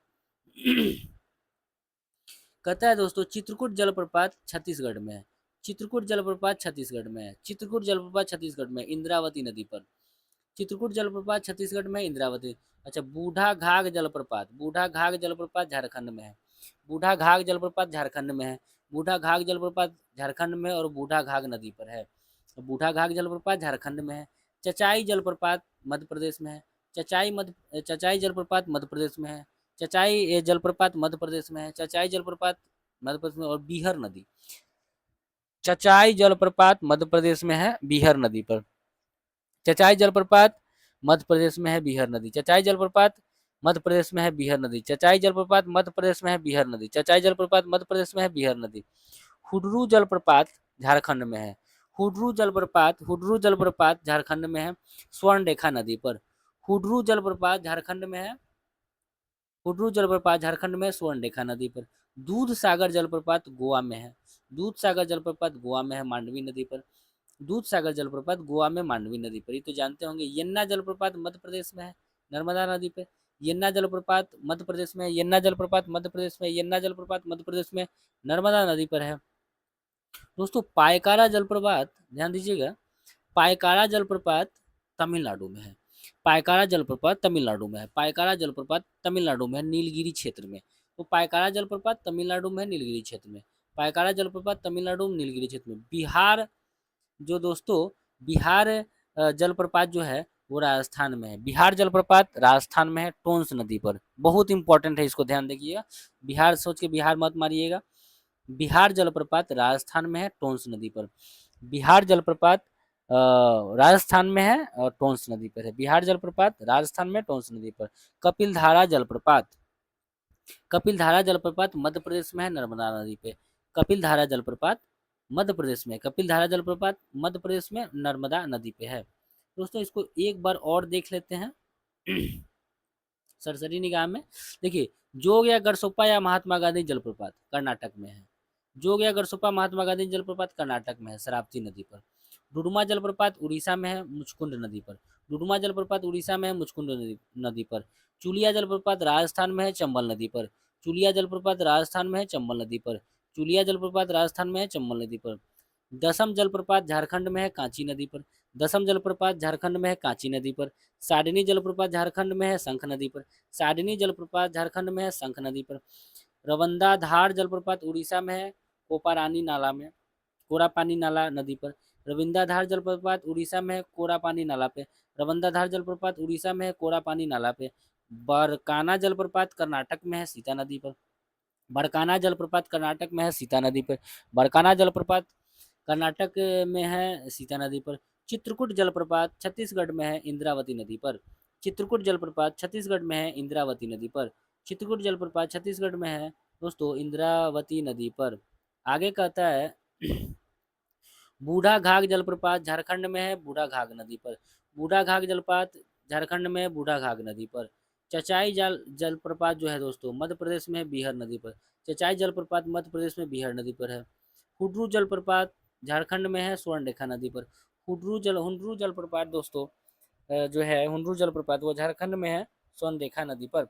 कहता है दोस्तों चित्रकूट जलप्रपात छत्तीसगढ़ में है। चित्रकूट जलप्रपात छत्तीसगढ़ में है। चित्रकूट जलप्रपात छत्तीसगढ़ में इंद्रावती नदी पर। चित्रकूट जलप्रपात छत्तीसगढ़ में इंद्रावती। अच्छा, बूढ़ा घाघ जलप्रपात बूढ़ा घाघ जलप्रपात झारखंड में है। बूढ़ा घाघ जलप्रपात झारखंड में है। बूढ़ा घाघ जलप्रपात झारखंड में और बूढ़ा घाघ नदी पर है। बूढ़ा घाघ जलप्रपात झारखंड में है। चचाई जलप्रपात मध्य प्रदेश में है। चचाई जलप्रपात मध्य प्रदेश में है। चचाई जलप्रपात मध्य प्रदेश में है। चचाई जलप्रपात मध्य प्रदेश में। और बीहर नदी, चचाई जलप्रपात मध्य प्रदेश में है, बीहर नदी पर। चचाई जलप्रपात मध्य प्रदेश में है, बीहर नदी। चचाई जलप्रपात मध्य प्रदेश में है, बीहर नदी। चचाई जलप्रपात मध्य प्रदेश में है, बीहर नदी। चचाई जलप्रपात मध्य प्रदेश में है, बीहर नदी। हुडरू जलप्रपात झारखंड में है। हुडरू जलप्रपात झारखंड में है, स्वर्णरेखा नदी पर। हुडरू जलप्रपात झारखंड में है। हुडरू जलप्रपात झारखंड में स्वर्णरेखा नदी पर। दूध सागर जलप्रपात गोवा में है। दूध सागर जलप्रपात गोवा में है, मांडवी नदी पर। दूध सागर जलप्रपात गोवा में, मांडवी नदी पर। ये तो जानते होंगे। यन्ना जलप्रपात मध्य प्रदेश में है, नर्मदा नदी पे। यन्ना जलप्रपात मध्य प्रदेश में। यन्ना जलप्रपात मध्य प्रदेश में। यन्ना जलप्रपात मध्य प्रदेश में, नर्मदा नदी पर है। दोस्तों पायकारा जलप्रपात ध्यान दीजिएगा, पायकारा जलप्रपात तमिलनाडु में है। पायकारा जलप्रपात तमिलनाडु में है। पायकारा जलप्रपात तमिलनाडु में है, नीलगिरी क्षेत्र में। तो पायकारा जलप्रपात तमिलनाडु में है, नीलगिरी क्षेत्र में। पायकारा जलप्रपात तमिलनाडु में नीलगिरी क्षेत्र में। बिहार जो दोस्तों बिहार जलप्रपात जो है वो राजस्थान में है। बिहार जलप्रपात राजस्थान में है, टोंस नदी पर। बहुत इंपॉर्टेंट है, इसको ध्यान देखिएगा। बिहार सोच के बिहार मत मारिएगा। बिहार जलप्रपात राजस्थान में है, टोंस नदी पर। बिहार जलप्रपात राजस्थान में है और टोंस नदी पर है। बिहार जलप्रपात राजस्थान में, टोंस नदी पर। कपिलधारा जलप्रपात, कपिलधारा जलप्रपात मध्य प्रदेश में है, नर्मदा नदी पे। कपिलधारा जलप्रपात मध्य प्रदेश में, कपिलधारा जलप्रपात मध्य प्रदेश में, नर्मदा नदी पे है। दोस्तों इसको एक बार और देख लेते हैं सरसरी निगाह में। देखिए, जोग या गरसोप्पा या महात्मा गांधी जलप्रपात कर्नाटक में है। जोग या गरसोप्पा महात्मा गांधी जलप्रपात कर्नाटक में है, शरावती नदी पर। डुडुमा जलप्रपात उड़ीसा में है, मुचकुंड नदी पर। डुडुमा जलप्रपात उड़ीसा में है, मुचकुंड नदी पर। चुलिया जलप्रपात राजस्थान में है, चंबल नदी पर। चुलिया जलप्रपात राजस्थान में है, चंबल नदी पर। चुलिया जलप्रपात राजस्थान में है, चंबल नदी पर। दसम जलप्रपात झारखंड में है, कांची नदी पर। दसम जलप्रपात झारखंड में है, कांची नदी पर। साडनी जलप्रपात झारखंड में है, शंख नदी पर। साडनी जलप्रपात झारखंड में है, शंख नदी पर। रवंदा धार जलप्रपात उड़ीसा में है, कोपारानी नाला में, कोरापानी नाला नदी पर। रविंदाधार जलप्रपात उड़ीसा में है, कोरापानी नाला पे। रवंदाधार जलप्रपात उड़ीसा में है, कोरापानी नाला पे। बरकाना जलप्रपात कर्नाटक में है, सीता नदी पर। बरकाना जलप्रपात कर्नाटक में है, सीता नदी पर। बरकाना जलप्रपात कर्नाटक में है, सीता नदी पर। चित्रकूट जलप्रपात छत्तीसगढ़ में है, इंद्रावती नदी पर। चित्रकूट जलप्रपात छत्तीसगढ़ में है, इंद्रावती नदी पर। चित्रकूट जलप्रपात छत्तीसगढ़ में है दोस्तों, इंद्रावती नदी पर। आगे कहता है बूढ़ा घाघ जलप्रपात झारखंड में है, बूढ़ा घाघ नदी पर। बूढ़ा घाघ जलप्रपात झारखंड में है, बूढ़ा घाघ नदी पर। चचाई जलप्रपात जो है दोस्तों मध्य प्रदेश में है, बीहर नदी पर। चचाई जलप्रपात मध्य प्रदेश में बीहर नदी पर है। हुड्रू जलप्रपात झारखंड में है, स्वर्णरेखा नदी पर। हुड्रू जलप्रपात दोस्तों जो है हुड्रू जलप्रपात वो झारखंड में है, स्वर्णरेखा नदी पर।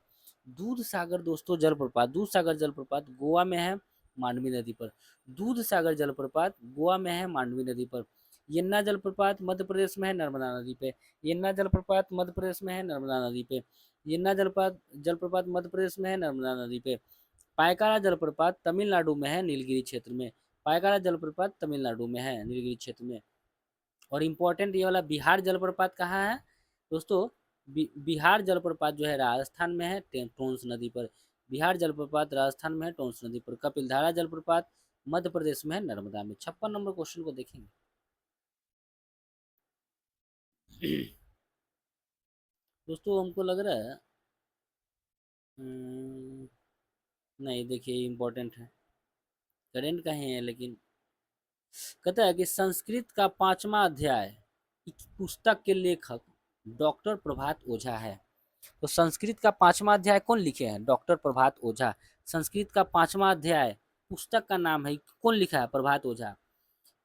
दूध सागर दोस्तों जलप्रपात, दूध सागर जलप्रपात गोवा में है, मांडवी नदी पर। दूध सागर जलप्रपात गोवा में है, मांडवी नदी पर। यन्ना जलप्रपात मध्य प्रदेश में है, नर्मदा नदी पे। यन्ना जलप्रपात मध्य प्रदेश में है, नर्मदा नदी पे। यन्ना जलप्रपात जलप्रपात मध्य प्रदेश में है, नर्मदा नदी पे। पायकारा जलप्रपात तमिलनाडु में है, नीलगिरी क्षेत्र में। पायकारा जलप्रपात तमिलनाडु में है, नीलगिरी क्षेत्र में। और इम्पोर्टेंट ये वाला बिहार जलप्रपात कहाँ है दोस्तों? बिहार जलप्रपात जो है राजस्थान में है, टोंस नदी पर। बिहार जलप्रपात राजस्थान में है, टोंस नदी पर। कपिलधारा जलप्रपात मध्य प्रदेश में है, नर्मदा में। 56 नंबर क्वेश्चन को देखेंगे। दोस्तों हमको लग रहा है नहीं, देखिए इम्पोर्टेंट है, करेंट का ही है, लेकिन कहता है कि संस्कृत का 5वां अध्याय इस पुस्तक के लेखक डॉक्टर प्रभात ओझा है। तो संस्कृत का 5वां अध्याय कौन लिखे हैं? डॉक्टर प्रभात ओझा। संस्कृत का 5वां अध्याय पुस्तक का नाम है, कौन लिखा है? प्रभात ओझा।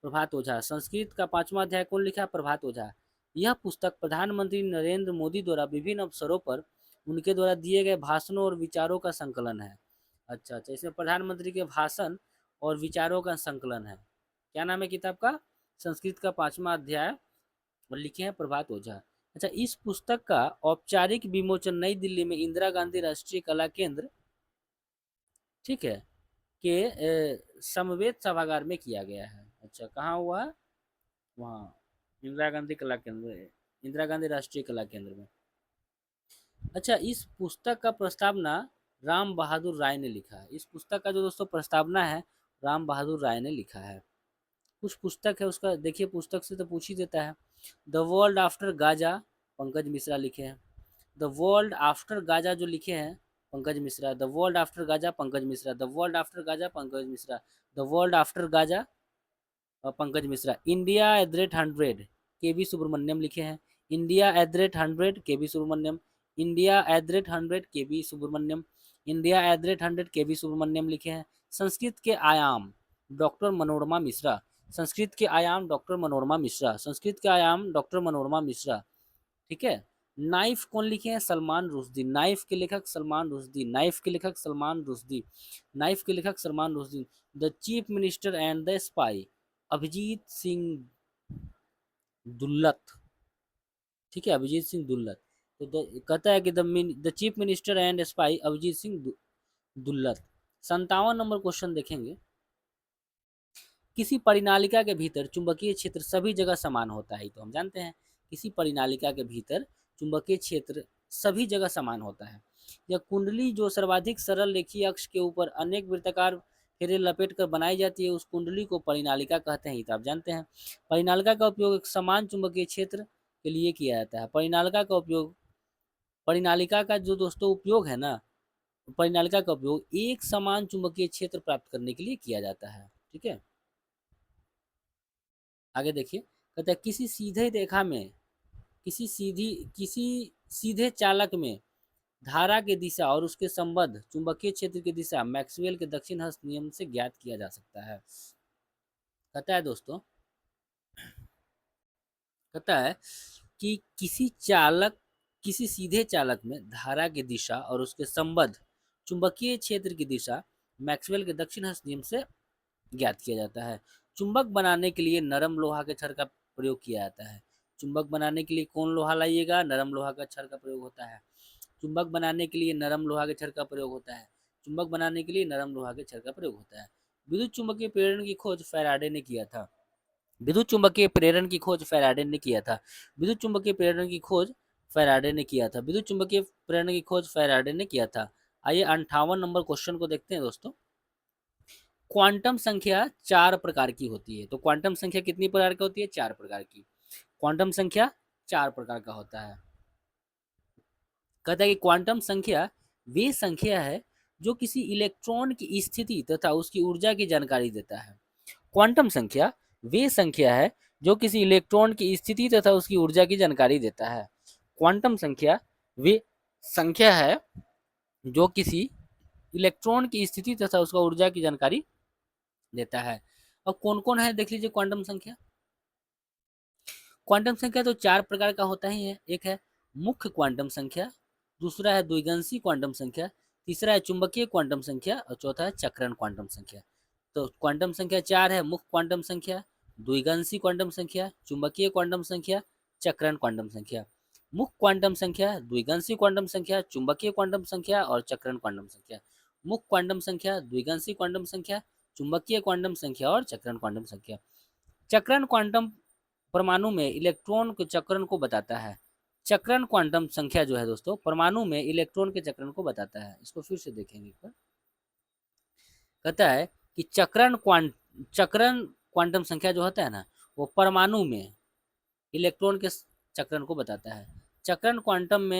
प्रभात ओझा। संस्कृत का 5वां अध्याय कौन लिखा है? प्रभात ओझा। यह पुस्तक प्रधानमंत्री नरेंद्र मोदी द्वारा विभिन्न अवसरों पर उनके द्वारा दिए गए भाषणों और विचारों का संकलन है। अच्छा अच्छा, इसमें प्रधानमंत्री के भाषण और विचारों का संकलन है। क्या नाम है किताब का? संस्कृत का 5वां अध्याय और लिखे हैं प्रभात ओझा। अच्छा, इस पुस्तक का औपचारिक विमोचन नई दिल्ली में इंदिरा गांधी राष्ट्रीय कला केंद्र, ठीक है, के समवेत सभागार में किया गया है। अच्छा, कहाँ हुआ है? वहाँ इंदिरा गांधी कला केंद्र, इंदिरा गांधी राष्ट्रीय कला केंद्र में। अच्छा, इस पुस्तक का प्रस्तावना राम बहादुर राय ने लिखा है। इस पुस्तक का जो दोस्तों प्रस्तावना है, राम बहादुर राय ने लिखा है। कुछ पुस्तक है उसका, देखिए पुस्तक से तो पूछ ही देता है। The world after Gaza, Pankaj Mishra लिखे हैं। द वर्ल्ड आफ्टर गाजा जो लिखे हैं Pankaj Mishra. The world after Gaza Pankaj Mishra. The world after Gaza Pankaj Mishra. The world after Gaza Pankaj Mishra. India at the rate 100 K B Subramaniam लिखे हैं। India at the rate 100 K B Subramanyam. India at the rate 100 K B Subramanyam. India at the rate 100 K B Subramaniam लिखे हैं। संस्कृत के आयाम doctor Manorama Mishra. Sanskrit के आयाम doctor Manorama Mishra. Sanskrit के आयाम डॉक्टर मनोरमा मिश्रा, ठीक है। नाइफ कौन लिखे हैं? सलमान रुश्दी। नाइफ के लेखक सलमान रुश्दी। नाइफ के लेखक सलमान रुश्दी। नाइफ के लेखक Salman Rushdie. The chief minister and the spy, Abhijit Singh Dulat, ठीक है, अभिजीत सिंह दुल्लत। तो कहता है कि the chief minister and spy Abhijit Singh Dulat. 57 number question देखेंगे। किसी परिनालिका के भीतर चुंबकीय क्षेत्र सभी जगह समान होता है, तो हम जानते हैं किसी परिनालिका के भीतर चुंबकीय क्षेत्र सभी जगह समान होता है। यह कुंडली जो सर्वाधिक सरल रेखीय अक्ष के ऊपर अनेक वृत्ताकार घेरे लपेट कर बनाई जाती है, उस कुंडली को परिनालिका कहते हैं, तो आप जानते हैं। परिनालिका का उपयोग एक समान चुंबकीय क्षेत्र के लिए किया जाता है। परिनालिका का जो दोस्तों उपयोग है ना, परिनालिका का उपयोग एक समान चुंबकीय क्षेत्र प्राप्त करने के लिए किया जाता है। ठीक है, आगे देखिए, कहता है किसी सीधे चालक में धारा की दिशा और उसके संबद्ध चुंबकीय क्षेत्र की दिशा मैक्सवेल के दक्षिण हस्त नियम से ज्ञात किया जा सकता है। कहता है दोस्तों, कहता है कि किसी सीधे चालक में धारा की दिशा और उसके संबद्ध चुंबकीय क्षेत्र की दिशा मैक्सवेल के दक्षिण हस्त नियम से ज्ञात किया जाता है। चुंबक बनाने के लिए नरम लोहा के छड़ का प्रयोग किया जाता है। चुंबक बनाने के लिए कौन लोहा लाइएगा? नरम लोहा का छड़ का प्रयोग होता है। चुंबक बनाने के लिए नरम लोहा के छड़ का प्रयोग होता है। चुंबक बनाने के लिए नरम लोहा के छड़ का प्रयोग होता है। विद्युत चुंबकीय प्रेरण की खोज फैराडे ने किया था। विद्युत चुंबकीय प्रेरण की खोज फैराडे ने किया था। विद्युत चुंबकीय प्रेरण की खोज फैराडे ने किया था। विद्युत चुंबकीय प्रेरण की खोज फैराडे ने किया था। आइए 58 नंबर क्वेश्चन को देखते हैं दोस्तों। क्वांटम संख्या 4 प्रकार की होती है, तो क्वांटम संख्या कितनी प्रकार की होती है? 4 प्रकार की। क्वांटम संख्या 4 प्रकार का होता है। कहता है कि क्वांटम संख्या वे संख्या है जो किसी इलेक्ट्रॉन की स्थिति तथा उसकी ऊर्जा की जानकारी देता है। क्वांटम संख्या वे संख्या है जो किसी इलेक्ट्रॉन की स्थिति तथा उसकी ऊर्जा की जानकारी देता है। क्वांटम संख्या वे संख्या है जो किसी इलेक्ट्रॉन की स्थिति तथा उसका ऊर्जा की जानकारी देता है। अब कौन कौन है देख लीजिए क्वांटम संख्या। क्वांटम संख्या तो 4 प्रकार का होता ही है। एक है मुख्य क्वांटम संख्या, दूसरा है द्विगंशी क्वांटम संख्या, तीसरा है चुंबकीय क्वांटम संख्या और चौथा है चक्रण क्वांटम संख्या। तो क्वांटम संख्या 4 है, मुख्य क्वांटम संख्या, द्विगंशी क्वांटम संख्या, चुंबकीय क्वांटम संख्या, चक्रण क्वांटम संख्या। मुख्य क्वांटम संख्या, द्विगंशी क्वांटम संख्या, चुंबकीय क्वांटम संख्या और चक्रण क्वांटम संख्या। मुख्य क्वांटम संख्या, द्विगंशी क्वांटम संख्या, चुंबकीय क्वांटम संख्या और चक्रण क्वांटम संख्या। चक्रण क्वांटम परमाणु में इलेक्ट्रॉन के चक्रण को बताता है। चक्रण क्वांटम संख्या जो है दोस्तों परमाणु में इलेक्ट्रॉन के चक्रण को बताता है। इसको फिर से देखेंगे एक बार। कहता है कि चक्रण क्वांटम संख्या जो होता है ना, वो परमाणु में इलेक्ट्रॉन के चक्रण को बताता है। चक्रण क्वांटम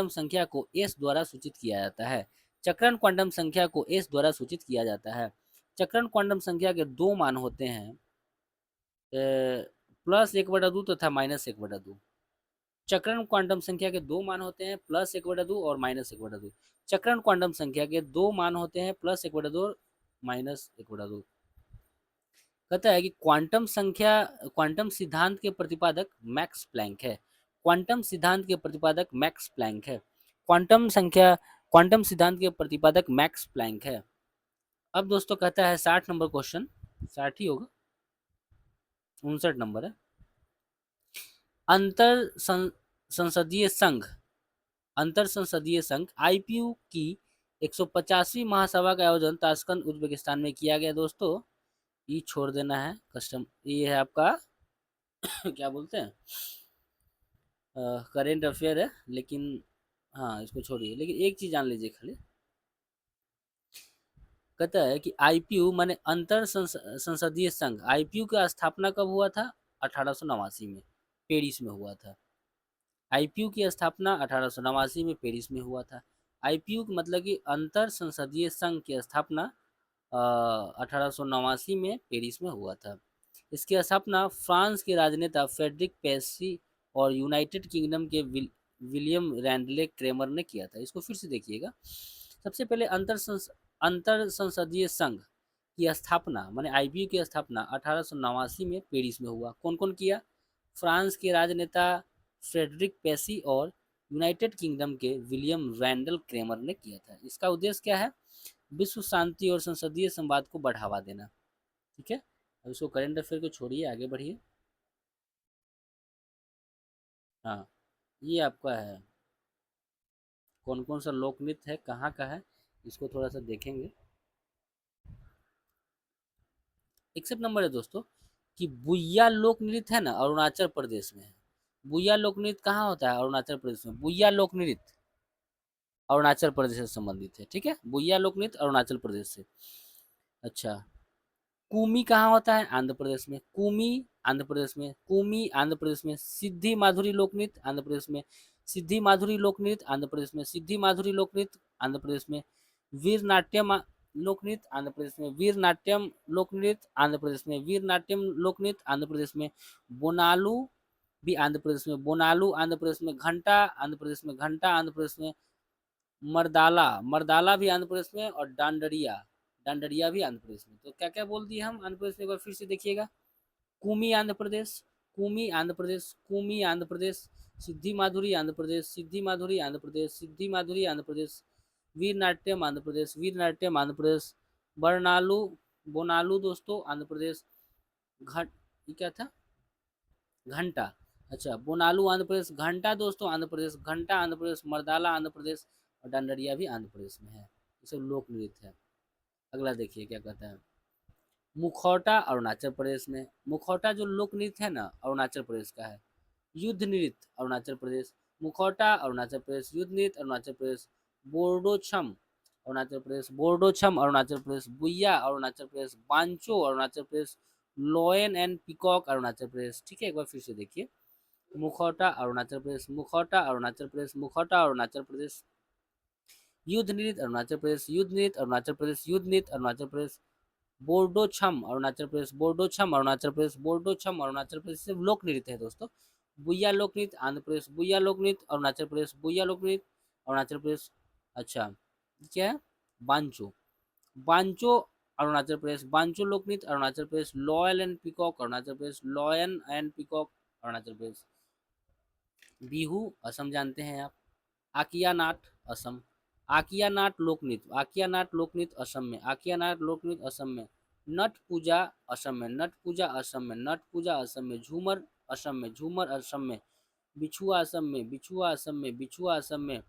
संख्या को एस द्वारा सूचित किया जाता है। चक्रण क्वांटम संख्या को एस द्वारा सूचित किया जाता है। चक्रण क्वांटम संख्या के दो मान होते हैं, +1/2 तथा -1/2। चक्रण क्वांटम संख्या के दो मान होते हैं, +1/2 और -1/2। चक्रण क्वांटम संख्या के दो मान होते हैं, +1/2 और -1/2। कहता है कि क्वांटम सिद्धांत के प्रतिपादक मैक्स प्लैंक है। क्वांटम सिद्धांत के प्रतिपादक मैक्स प्लैंक है। क्वांटम सिद्धांत के प्रतिपादक मैक्स प्लैंक है। अब दोस्तों कहता है 60 नंबर क्वेश्चन, 60 ही होगा, 59 नंबर है। संसदीय संघ अंतर संसदीय संघ आईपीयू की 150वीं महासभा का आयोजन ताशकंद उज्बेकिस्तान में किया गया। दोस्तों ये छोड़ देना है, कस्टम ये है आपका क्या बोलते हैं, करेंट अफेयर है, लेकिन हाँ इसको छोड़िए, लेकिन एक चीज जान लीजिए खाली। कहता है कि आईपीयू माने अंतर संसदीय संघ, आईपीयू का स्थापना कब हुआ था? 1889 में पेरिस में हुआ था। आईपीयू की स्थापना 1889 में पेरिस में हुआ था। आईपीयू मतलब कि अंतर संसदीय संघ की स्थापना 1889 में पेरिस में हुआ था। इसकी स्थापना फ्रांस के राजनेता फ्रेडरिक पेसी और यूनाइटेड किंगडम के विलियम रैंडले क्रेमर ने किया था। इसको फिर से देखिएगा। सबसे पहले अंतर संसदीय संघ की स्थापना माने आईपीयू की स्थापना 1889 में पेरिस में हुआ। कौन कौन किया? फ्रांस के राजनेता फ्रेडरिक पेसी और यूनाइटेड किंगडम के विलियम रैंडल क्रेमर ने किया था। इसका उद्देश्य क्या है? विश्व शांति और संसदीय संवाद को बढ़ावा देना। ठीक है, अब इसको करेंट अफेयर को छोड़िए, आगे बढ़िए। हाँ, ये आपका है कौन कौन सा लोक नृत्य है, कहाँ का है, इसको थोड़ा सा देखेंगे। एक्सेप्ट नंबर है दोस्तों कि बुइया लोक नृत्य है ना अरुणाचल प्रदेश में है। बुइया लोक नृत्य कहाँ होता है? अरुणाचल प्रदेश में। बुइया लोक नृत्य अरुणाचल प्रदेश से संबंधित है, ठीक है। बुइया लोक नृत्य अरुणाचल प्रदेश से। अच्छा, कूमी कहाँ होता है? आंध्र प्रदेश में। कूमी आंध्र प्रदेश में। कूमी आंध्र प्रदेश में। सिद्धि माधुरी लोक नृत्य आंध्र प्रदेश में। सिद्धि माधुरी लोक नृत्य आंध्र प्रदेश में। सिद्धि माधुरी लोक नृत्य आंध्र प्रदेश में। वीर नाट्यम लोक नृत्य आंध्र प्रदेश में। वीर नाट्यम लोक नृत्य आंध्र प्रदेश में। वीर नाट्यम लोक नृत्य आंध्र प्रदेश में। बोनालू भी आंध्र प्रदेश में। बोनालू आंध्र प्रदेश में। घंटा आंध्र प्रदेश में। घंटा आंध्र प्रदेश में। मर्दाला मर्दाला भी आंध्र प्रदेश में। और डांडरिया डांडरिया भी आंध्र प्रदेश में। तो क्या क्या बोल दिए हम आंध्र प्रदेश में, एक बार फिर से देखिएगा। कूमी आंध्र प्रदेश। कूमी आंध्र प्रदेश। कूमी आंध्र प्रदेश। सिद्धि माधुरी आंध्र प्रदेश। सिद्धि माधुरी आंध्र प्रदेश। सिद्धि माधुरी आंध्र प्रदेश। वीर नाट्यम आंध्र प्रदेश। वीर नाट्यम आंध्र प्रदेश। बरनालू बोनालू दोस्तों आंध्र प्रदेश। घट ये क्या था? घंटा। अच्छा, बोनालू आंध्र प्रदेश। घंटा दोस्तों आंध्र प्रदेश। घंटा आंध्र प्रदेश। मर्दाला आंध्र प्रदेश। और डांडरिया भी आंध्र प्रदेश में है। ये सब लोक नृत्य है। अगला देखिए क्या कहता है। मुखौटा अरुणाचल प्रदेश में। मुखौटा जो लोक नृत्य है ना अरुणाचल प्रदेश का है। युद्ध नृत्य अरुणाचल प्रदेश। मुखौटा अरुणाचल प्रदेश। युद्ध नृत्य अरुणाचल प्रदेश। बोर्डो छम अरुणाचल प्रदेश। बोर्डो छम Arunachal Pradesh. बुइया Arunachal Pradesh. बांचो Arunachal Pradesh. Lion and peacock Arunachal प्रदेश, ठीक है। एक बार फिर से देखिए। मुखौटा अरुणाचल प्रदेश। मुखौटा अरुणाचल प्रदेश। मुखौटा अरुणाचल प्रदेश। युद्ध नृत्य अरुणाचल प्रदेश। युद्ध नृत्य अरुणाचल प्रदेश। युद्ध नृत्य अरुणाचल प्रदेश। बोर्डो छम अरुणाचल प्रदेश। बोर्डो छम अरुणाचल प्रदेश। बोर्डो छम अरुणाचल प्रदेश। सिर्फ लोक नृत्य है दोस्तों। बुइया लोक नृत्य आंध्र प्रदेश। बुइया लोक नृत्य अरुणाचल प्रदेश। बुइया लोक नृत्य अरुणाचल प्रदेश। अच्छा, क्या है? बांचो। बांचो अरुणाचल प्रदेश। बांचो लोक नृत्य Arunachal Pradesh. Lion and peacock Arunachal Pradesh. Lion and peacock Arunachal Pradesh. Bihu Assam जानते हैं आप। आकिया नाट असम। आकिया नाट लोक नृत्य। आकिया नाट लोक नृत्य असम में। आकिया नाट लोक नृत्य असम में। नट पूजा असम में। नट पूजा असम में। नट पूजा असम में। झूमर असम में। झूमर असम में। बिछुआ असम में। बिछुआ असम में। बिछुआ असम में।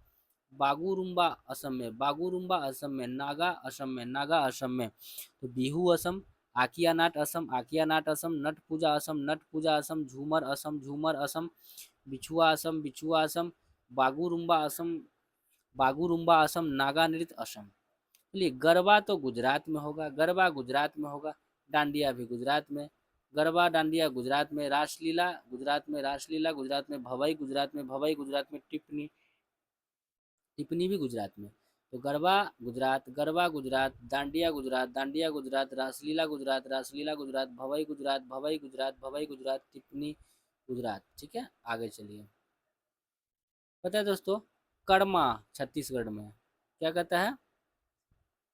बागुरुम्बा असम में। बागुरुम्बा असम में। नागा असम में। नागा असम में। तो बिहू असम। आकिया नाट असम। आकिया नाट असम। नट पूजा असम। नट पूजा असम। झूमर असम। झूमर असम। बिछुआ असम। बिछुआ असम। बागुरुम्बा असम। बागुरुम्बा असम। नागा नृत्य असम। चलिए, गरबा तो गुजरात में होगा। गरबा गुजरात में होगा। डांडिया भी गुजरात में। गरबा डांडिया गुजरात में। रासलीला गुजरात में। रासलीला गुजरात में। भवई गुजरात में। भवई गुजरात में। टिप्पणी टिप्पणी भी गुजरात में। तो गरबा गुजरात। गरबा गुजरात। डांडिया गुजरात। डांडिया गुजरात। रासलीला गुजरात। रासलीला गुजरात। भवई गुजरात। भवई गुजरात। भवई गुजरात। टिप्पणी गुजरात, ठीक है। आगे चलिए। पता है दोस्तों, कर्मा छत्तीसगढ़ में क्या कहता है?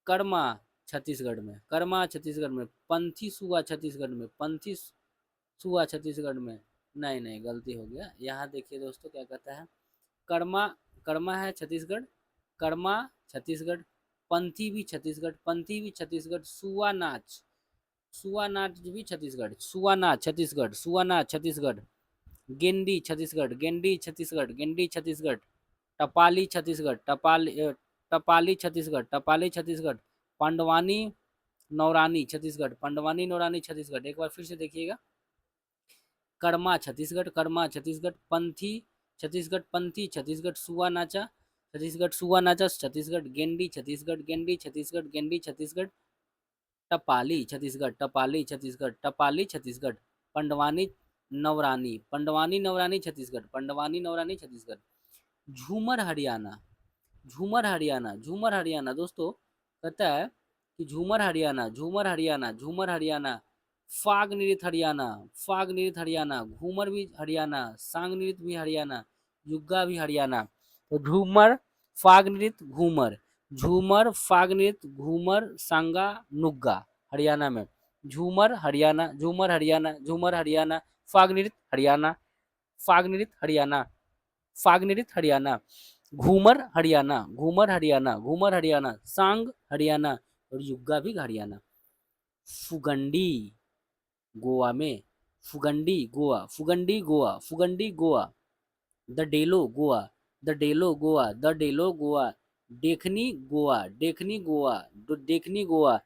कर्मा छत्तीसगढ़ में। कर्मा छत्तीसगढ़ में। पंथी सुआ छत्तीसगढ़ में। पंथी सुआ छत्तीसगढ़ में। नहीं नहीं, गलती हो गया। यहाँ देखिए दोस्तों क्या कहता है। कर्मा कर्मा है छत्तीसगढ़। कर्मा छत्तीसगढ़। पंथी भी छत्तीसगढ़। पंथी भी छत्तीसगढ़। सुआ नाच। सुआ नाच भी छत्तीसगढ़। सुआ नाच छत्तीसगढ़। सुआ नाच छत्तीसगढ़। गेंडी छत्तीसगढ़। गेंडी छत्तीसगढ़। गेंडी छत्तीसगढ़। टपाली छत्तीसगढ़। टपाली छत्तीसगढ़। टपाली छत्तीसगढ़। पांडवानी नौरानी छत्तीसगढ़। पांडवानी नौरानी छत्तीसगढ़। एक बार फिर से देखिएगा। कर्मा छत्तीसगढ़। कर्मा छत्तीसगढ़। पंथी छत्तीसगढ़। पंथी छत्तीसगढ़। सुआ नाचा छत्तीसगढ़। सुआ नाचा छत्तीसगढ़। गेंडी छत्तीसगढ़। गेंडी छत्तीसगढ़। गेंडी छत्तीसगढ़। टपाली छत्तीसगढ़। टपाली छत्तीसगढ़। टपाली छत्तीसगढ़। पंडवानी नवरानी। पंडवानी नवरानी छत्तीसगढ़। पंडवानी नवरानी छत्तीसगढ़। झूमर हरियाणा। झूमर हरियाणा। झूमर हरियाणा दोस्तों कहता है कि झूमर हरियाणा। झूमर हरियाणा। झूमर हरियाणा। फाग नृत्य हरियाणा। फाग नृत्य हरियाणा। घूमर भी हरियाणा। सांग नृत्य भी हरियाणा। युग्गा भी हरियाणा। तो झूमर फाग नृत्य घूमर। झूमर फाग नृत्य घूमर सांगा नुग्गा हरियाणा में। झूमर हरियाणा। झूमर हरियाणा। झूमर हरियाणा। फाग नृत्य हरियाणा। फाग नृत्य हरियाणा। फाग नृत्य हरियाणा। घूमर हरियाणा। घूमर हरियाणा। घूमर हरियाणा। सांग हरियाणा। और युग्गा भी हरियाणा। फुगंडी गोवा में। फुगंडी Goa. फुगंडी Goa. फुगंडी Goa. The Delo Goa. The Delo Goa. The डेलो गोवा। देखनी गोवा। देखनी गोवा। देखनी गोवा।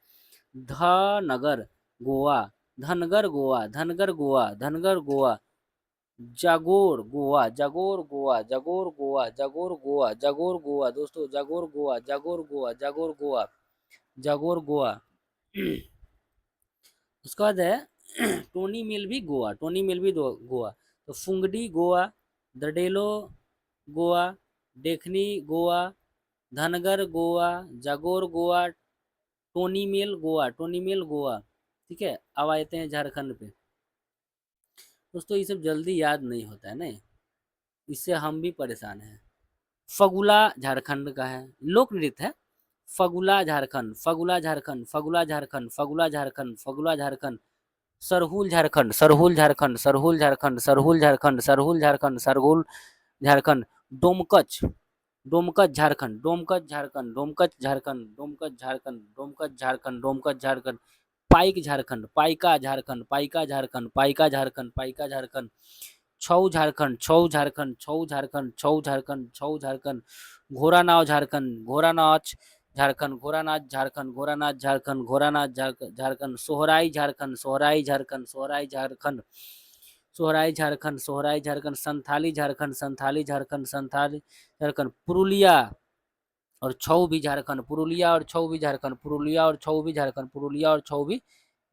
ध नगर गोवा। धनगर गोवा, धनगर गोवा, धनगर गोवा, जागोर गोवा, जागोर गोवा, जागोर गोवा, जागोर गोवा, जागोर गोवा दोस्तों, जागोर गोवा, जागोर गोवा, जागोर गोवा, जागोर गोवा। उसके बाद है टोनी मिल भी गोवा, टोनी मिल भी गोवा। तो फुंगडी गोवा, दडेलो गोवा, देखनी गोवा, धनगर गोवा, जागोर गोवा, टोनी मिल गोवा, टोनी मिल गोवा। ठीक है, अब आते हैं झारखंड पे। दोस्तों ये सब जल्दी याद नहीं होता है ना, इससे हम भी परेशान हैं। फगुला झारखंड का है, लोक नृत्य है। फगुला झारखंड, फगुला झारखंड, फगुला झारखंड, फगुला झारखंड, फगुला झारखंड। सरहुल झारखंड, सरहुल झारखंड, सरहुल झारखंड, सरहुल झारखंड, सरहुल झारखंड, सरहुल झारखंड। डोमकच, डोमकच झारखंड, डोमकच झारखंड, डोमकच झारखंड, डोमकच झारखंड, डोमकच झारखंड, डोमकच झारखंड। पाइक झारखंड, पाइका झारखंड, पाइका झारखंड, पाइका झारखंड, पाइका झारखंड। छऊ झारखंड, छऊ झारखंड, छऊ झारखंड, छऊ झारखंड, छऊ झारखंड। घोड़ानाव झारखंड, घोड़ानाच झारखंड, घोड़ानाच झारखंड, घोड़ानाच झारखंड, घोड़ानाच झारखंड। सोहराई झारखंड, सोहराई झारखंड, सोहराई झारखंड, सोहराई झारखंड, सोहराई झारखंड। संथाली झारखंड, संथाली झारखंड, संथाली झारखंड। पुरुलिया और छऊ भी झारखंड, पुरुलिया और छऊ भी झारखंड, पुरुलिया और छऊ भी झारखंड, पुरुलिया और छऊ भी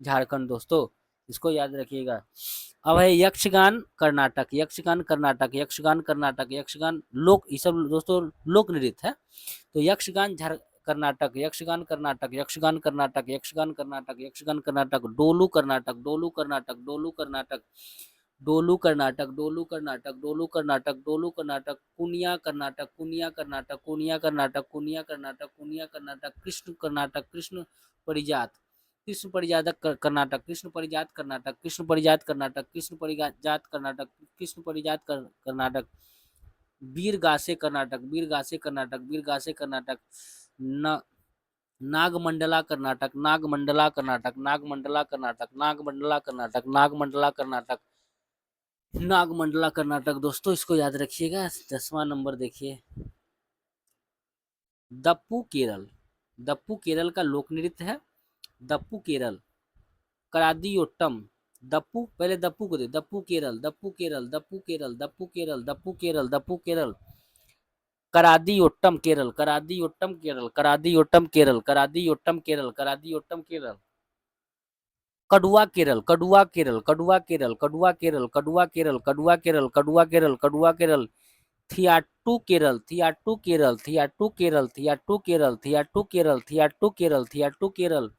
झारखंड दोस्तों, इसको याद रखिएगा। अब है यक्षगान कर्नाटक, यक्षगान कर्नाटक, यक्षगान कर्नाटक, यक्षगान लोक, ये सब दोस्तों लोक नृत्य है। तो यक्षगान कर्नाटक, यक्षगान कर्नाटक, यक्षगान कर्नाटक, यक्षगान कर्नाटक, यक्षगान कर्नाटक। डोलू कर्नाटक, डोलू कर्नाटक, डोलू कर्नाटक, डोलू कर्नाटक, डोलू कर्नाटक, डोलू कर्नाटक, डोलू कर्नाटक। कुनिया कर्नाटक, कुनिया कर्नाटक, कुनिया कर्नाटक, कुनिया कर्नाटक, कुनिया कर्नाटक। कृष्ण कर्नाटक, कृष्ण परिजात, कृष्ण परिजातक कर्नाटक, कृष्ण परिजात कर्नाटक, कृष्ण परिजात कर्नाटक, कृष्ण परिजात कर्नाटक, कृष्ण परिजात कर्नाटक। बीरगासे कर्नाटक, बीरगासे कर्नाटक, बीरगासे कर्नाटक। नागमंडला कर्नाटक, नागमंडला कर्नाटक, नागमंडला कर्नाटक, नागमंडला कर्नाटक, नागमंडला कर्नाटक, नागमंडला कर्नाटक। दोस्तों इसको याद रखिएगा। 10वां नंबर देखिए, दप्पू केरल, दप्पू केरल का लोक नृत्य है। दप्पू केरल। करादियोट्टम, दप्पू, पहले दप्पू को दे, दप्पू केरल, दप्पू केरल, दप्पू केरल, दप्पू केरल, दप्पू केरल, दप्पू केरल। करादियोट्टम केरल, करादियोट्टम केरल, करादियोट्टम केरल, करादियोट्टम केरल, करादियोट्टम केरल। कड़ुआ केरल, कड़ुआ केरल, कड़ुआ केरल, कड़ुआ केरल, कड़ुआ केरल, कड़ुआ केरल, कड़ुआ केरल, कड़ुआ केरल। थियाट्टू केरल, थियाट्टू केरल, थियाट्टू केरल, थियाट्टू केरल, थियाट्टू केरल, थियाट्टू केरल, थियाट्टू केरल।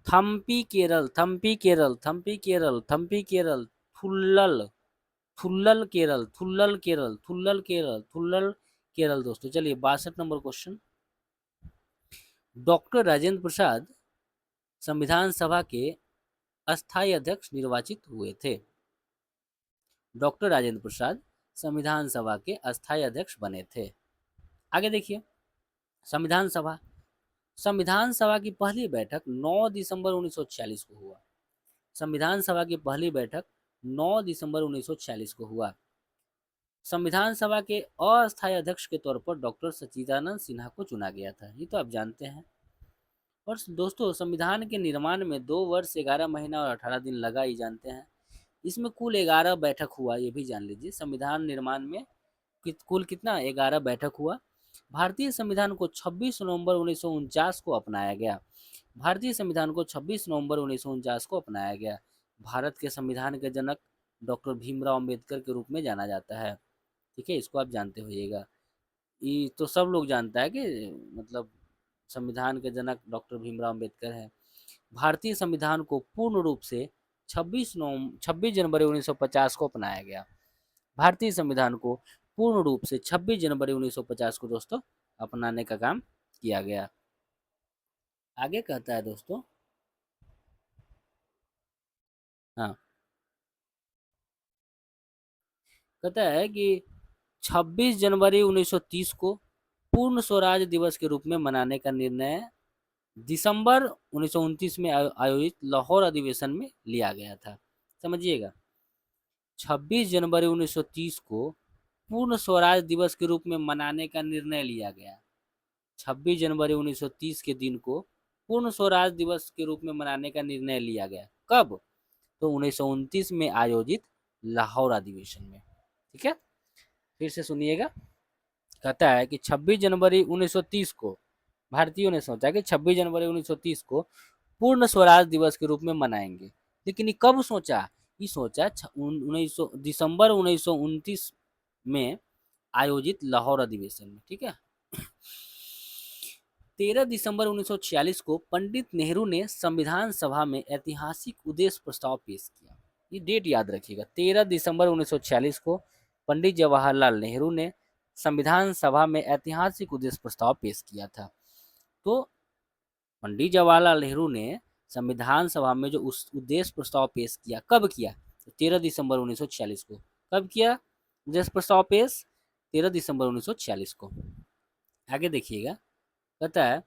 थम्पी केरल, थम्पी केरल, थम्पी केरल, थम्पी केरल। थुल्लल, थुल्लल केरल, थुल्लल केरल, थुल्लल केरल, थुल्लल केरल। दोस्तों चलिए 62 number question. Doctor Rajendra Prasad संविधान सभा के अस्थायी अध्यक्ष निर्वाचित हुए थे। डॉक्टर राजेंद्र प्रसाद संविधान सभा के अस्थायी अध्यक्ष बने थे। आगे देखिए, संविधान सभा, संविधान सभा की पहली बैठक 9 दिसंबर 1946 को हुआ। संविधान सभा की पहली बैठक 9 दिसंबर 1946 को हुआ। संविधान सभा के अस्थायी अध्यक्ष के तौर पर डॉक्टर सच्चिदानंद सिन्हा को चुना गया था, ये तो आप जानते हैं। और दोस्तों संविधान के निर्माण में 2 वर्ष 11 महीना और 18 दिन लगा, ही जानते हैं। इसमें कुल 11 बैठक हुआ, ये भी जान लीजिए। संविधान निर्माण में कुल कितना 11 बैठक हुआ। भारतीय संविधान को 26 नवंबर 1949 को अपनाया गया। भारतीय संविधान को 26 नवंबर 1949 को अपनाया गया। भारत के संविधान के जनक डॉक्टर भीमराव अंबेडकर के रूप में जाना जाता है। ठीक है, इसको आप जानते होइएगा। ये तो सब लोग जानता है कि मतलब संविधान के जनक डॉक्टर भीमराव अंबेडकर हैं। भारतीय संविधान को पूर्ण रूप से 26 जनवरी 1950 को अपनाया गया। भारतीय संविधान को पूर्ण रूप से 26 जनवरी 1950 को दोस्तों अपनाने का काम किया गया। आगे कहता है दोस्तों, हाँ, कहता है कि 26 जनवरी 1930 को पूर्ण स्वराज दिवस के रूप में मनाने का निर्णय दिसंबर 1929 में आयोजित लाहौर अधिवेशन में लिया गया था। समझिएगा, 26 जनवरी 1930 को पूर्ण स्वराज दिवस के रूप में मनाने का निर्णय लिया गया। 26 जनवरी 1930 के दिन को पूर्ण स्वराज दिवस के रूप में मनाने का निर्णय लिया गया। कब? तो 1929 में आयोजित लाहौर अधिवेशन में। ठीक है, फिर से सुनिएगा। कहता है कि 26 जनवरी 1930 को भारतीयों ने सोचा कि 26 जनवरी 1930 को पूर्ण स्वराज दिवस के रूप में मनाएंगे। लेकिन ये कब सोचा? ये सोचा 1900 दिसंबर 1929 में आयोजित लाहौर अधिवेशन में। ठीक है, 13 दिसंबर 1946 को पंडित नेहरू ने संविधान सभा में ऐतिहासिक उद्देश्य प्रस्ताव पेश किया। ये डेट याद रखिएगा, 13 दिसंबर 1946 को पंडित जवाहरलाल नेहरू ने संविधान सभा में ऐतिहासिक उद्देश्य प्रस्ताव पेश किया था। तो पंडित जवाहरलाल नेहरू ने संविधान सभा में जो उस उद्देश्य प्रस्ताव पेश किया, कब किया? तो 13 दिसंबर 1946 को। कब किया उद्देश्य प्रस्ताव पेश? 13 दिसंबर 1946 को। आगे देखिएगा, कहता है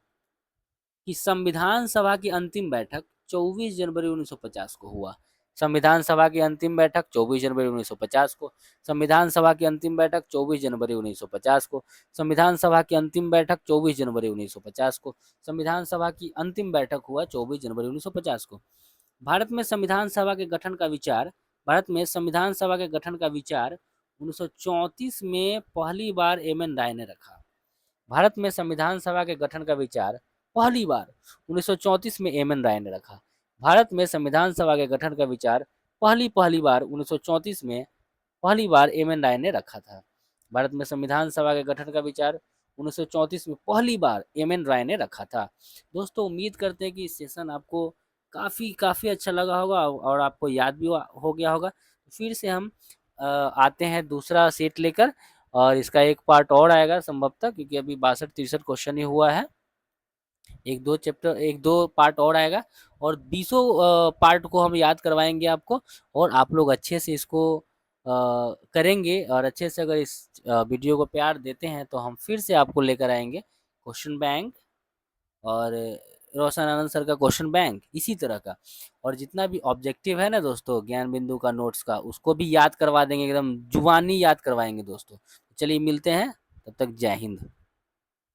कि संविधान सभा की अंतिम बैठक 24 जनवरी 1950 को हुआ। संविधान सभा की अंतिम बैठक 24 जनवरी 1950 को। संविधान सभा की अंतिम बैठक 24 जनवरी 1950 को। संविधान सभा की अंतिम बैठक 24 जनवरी 1950 को। संविधान सभा की अंतिम बैठक हुआ 24 जनवरी 1950 को। भारत में संविधान सभा के गठन का विचार 1934 में पहली बार एम.एन. राय ने रखा। भारत में संविधान सभा के गठन का विचार पहली बार 1934 में एम.एन. राय ने रखा। भारत में संविधान सभा के गठन का विचार पहली बार 1934 में पहली बार एम.एन. राय ने रखा था। भारत में संविधान सभा के गठन का विचार 1934 में पहली बार एम.एन. राय ने रखा था। दोस्तों, उम्मीद करते हैं कि सेशन आपको काफ़ी अच्छा लगा होगा और आपको याद भी हो गया होगा। फिर से हम आते हैं दूसरा सेट लेकर, और इसका एक पार्ट और आएगा संभवतः, क्योंकि अभी 62-63 क्वेश्चन ही हुआ है। एक दो पार्ट और आएगा और 20 पार्ट को हम याद करवाएंगे आपको, और आप लोग अच्छे से इसको करेंगे, और अच्छे से अगर इस वीडियो को प्यार देते हैं तो हम फिर से आपको लेकर आएंगे क्वेश्चन बैंक और रोशन आनंद सर का क्वेश्चन बैंक इसी तरह का, और जितना भी ऑब्जेक्टिव है ना दोस्तों ज्ञान बिंदु का नोट्स का, उसको भी याद करवा देंगे, एकदम जुबानी याद करवाएंगे दोस्तों। चलिए मिलते हैं, तब तक जय हिंद।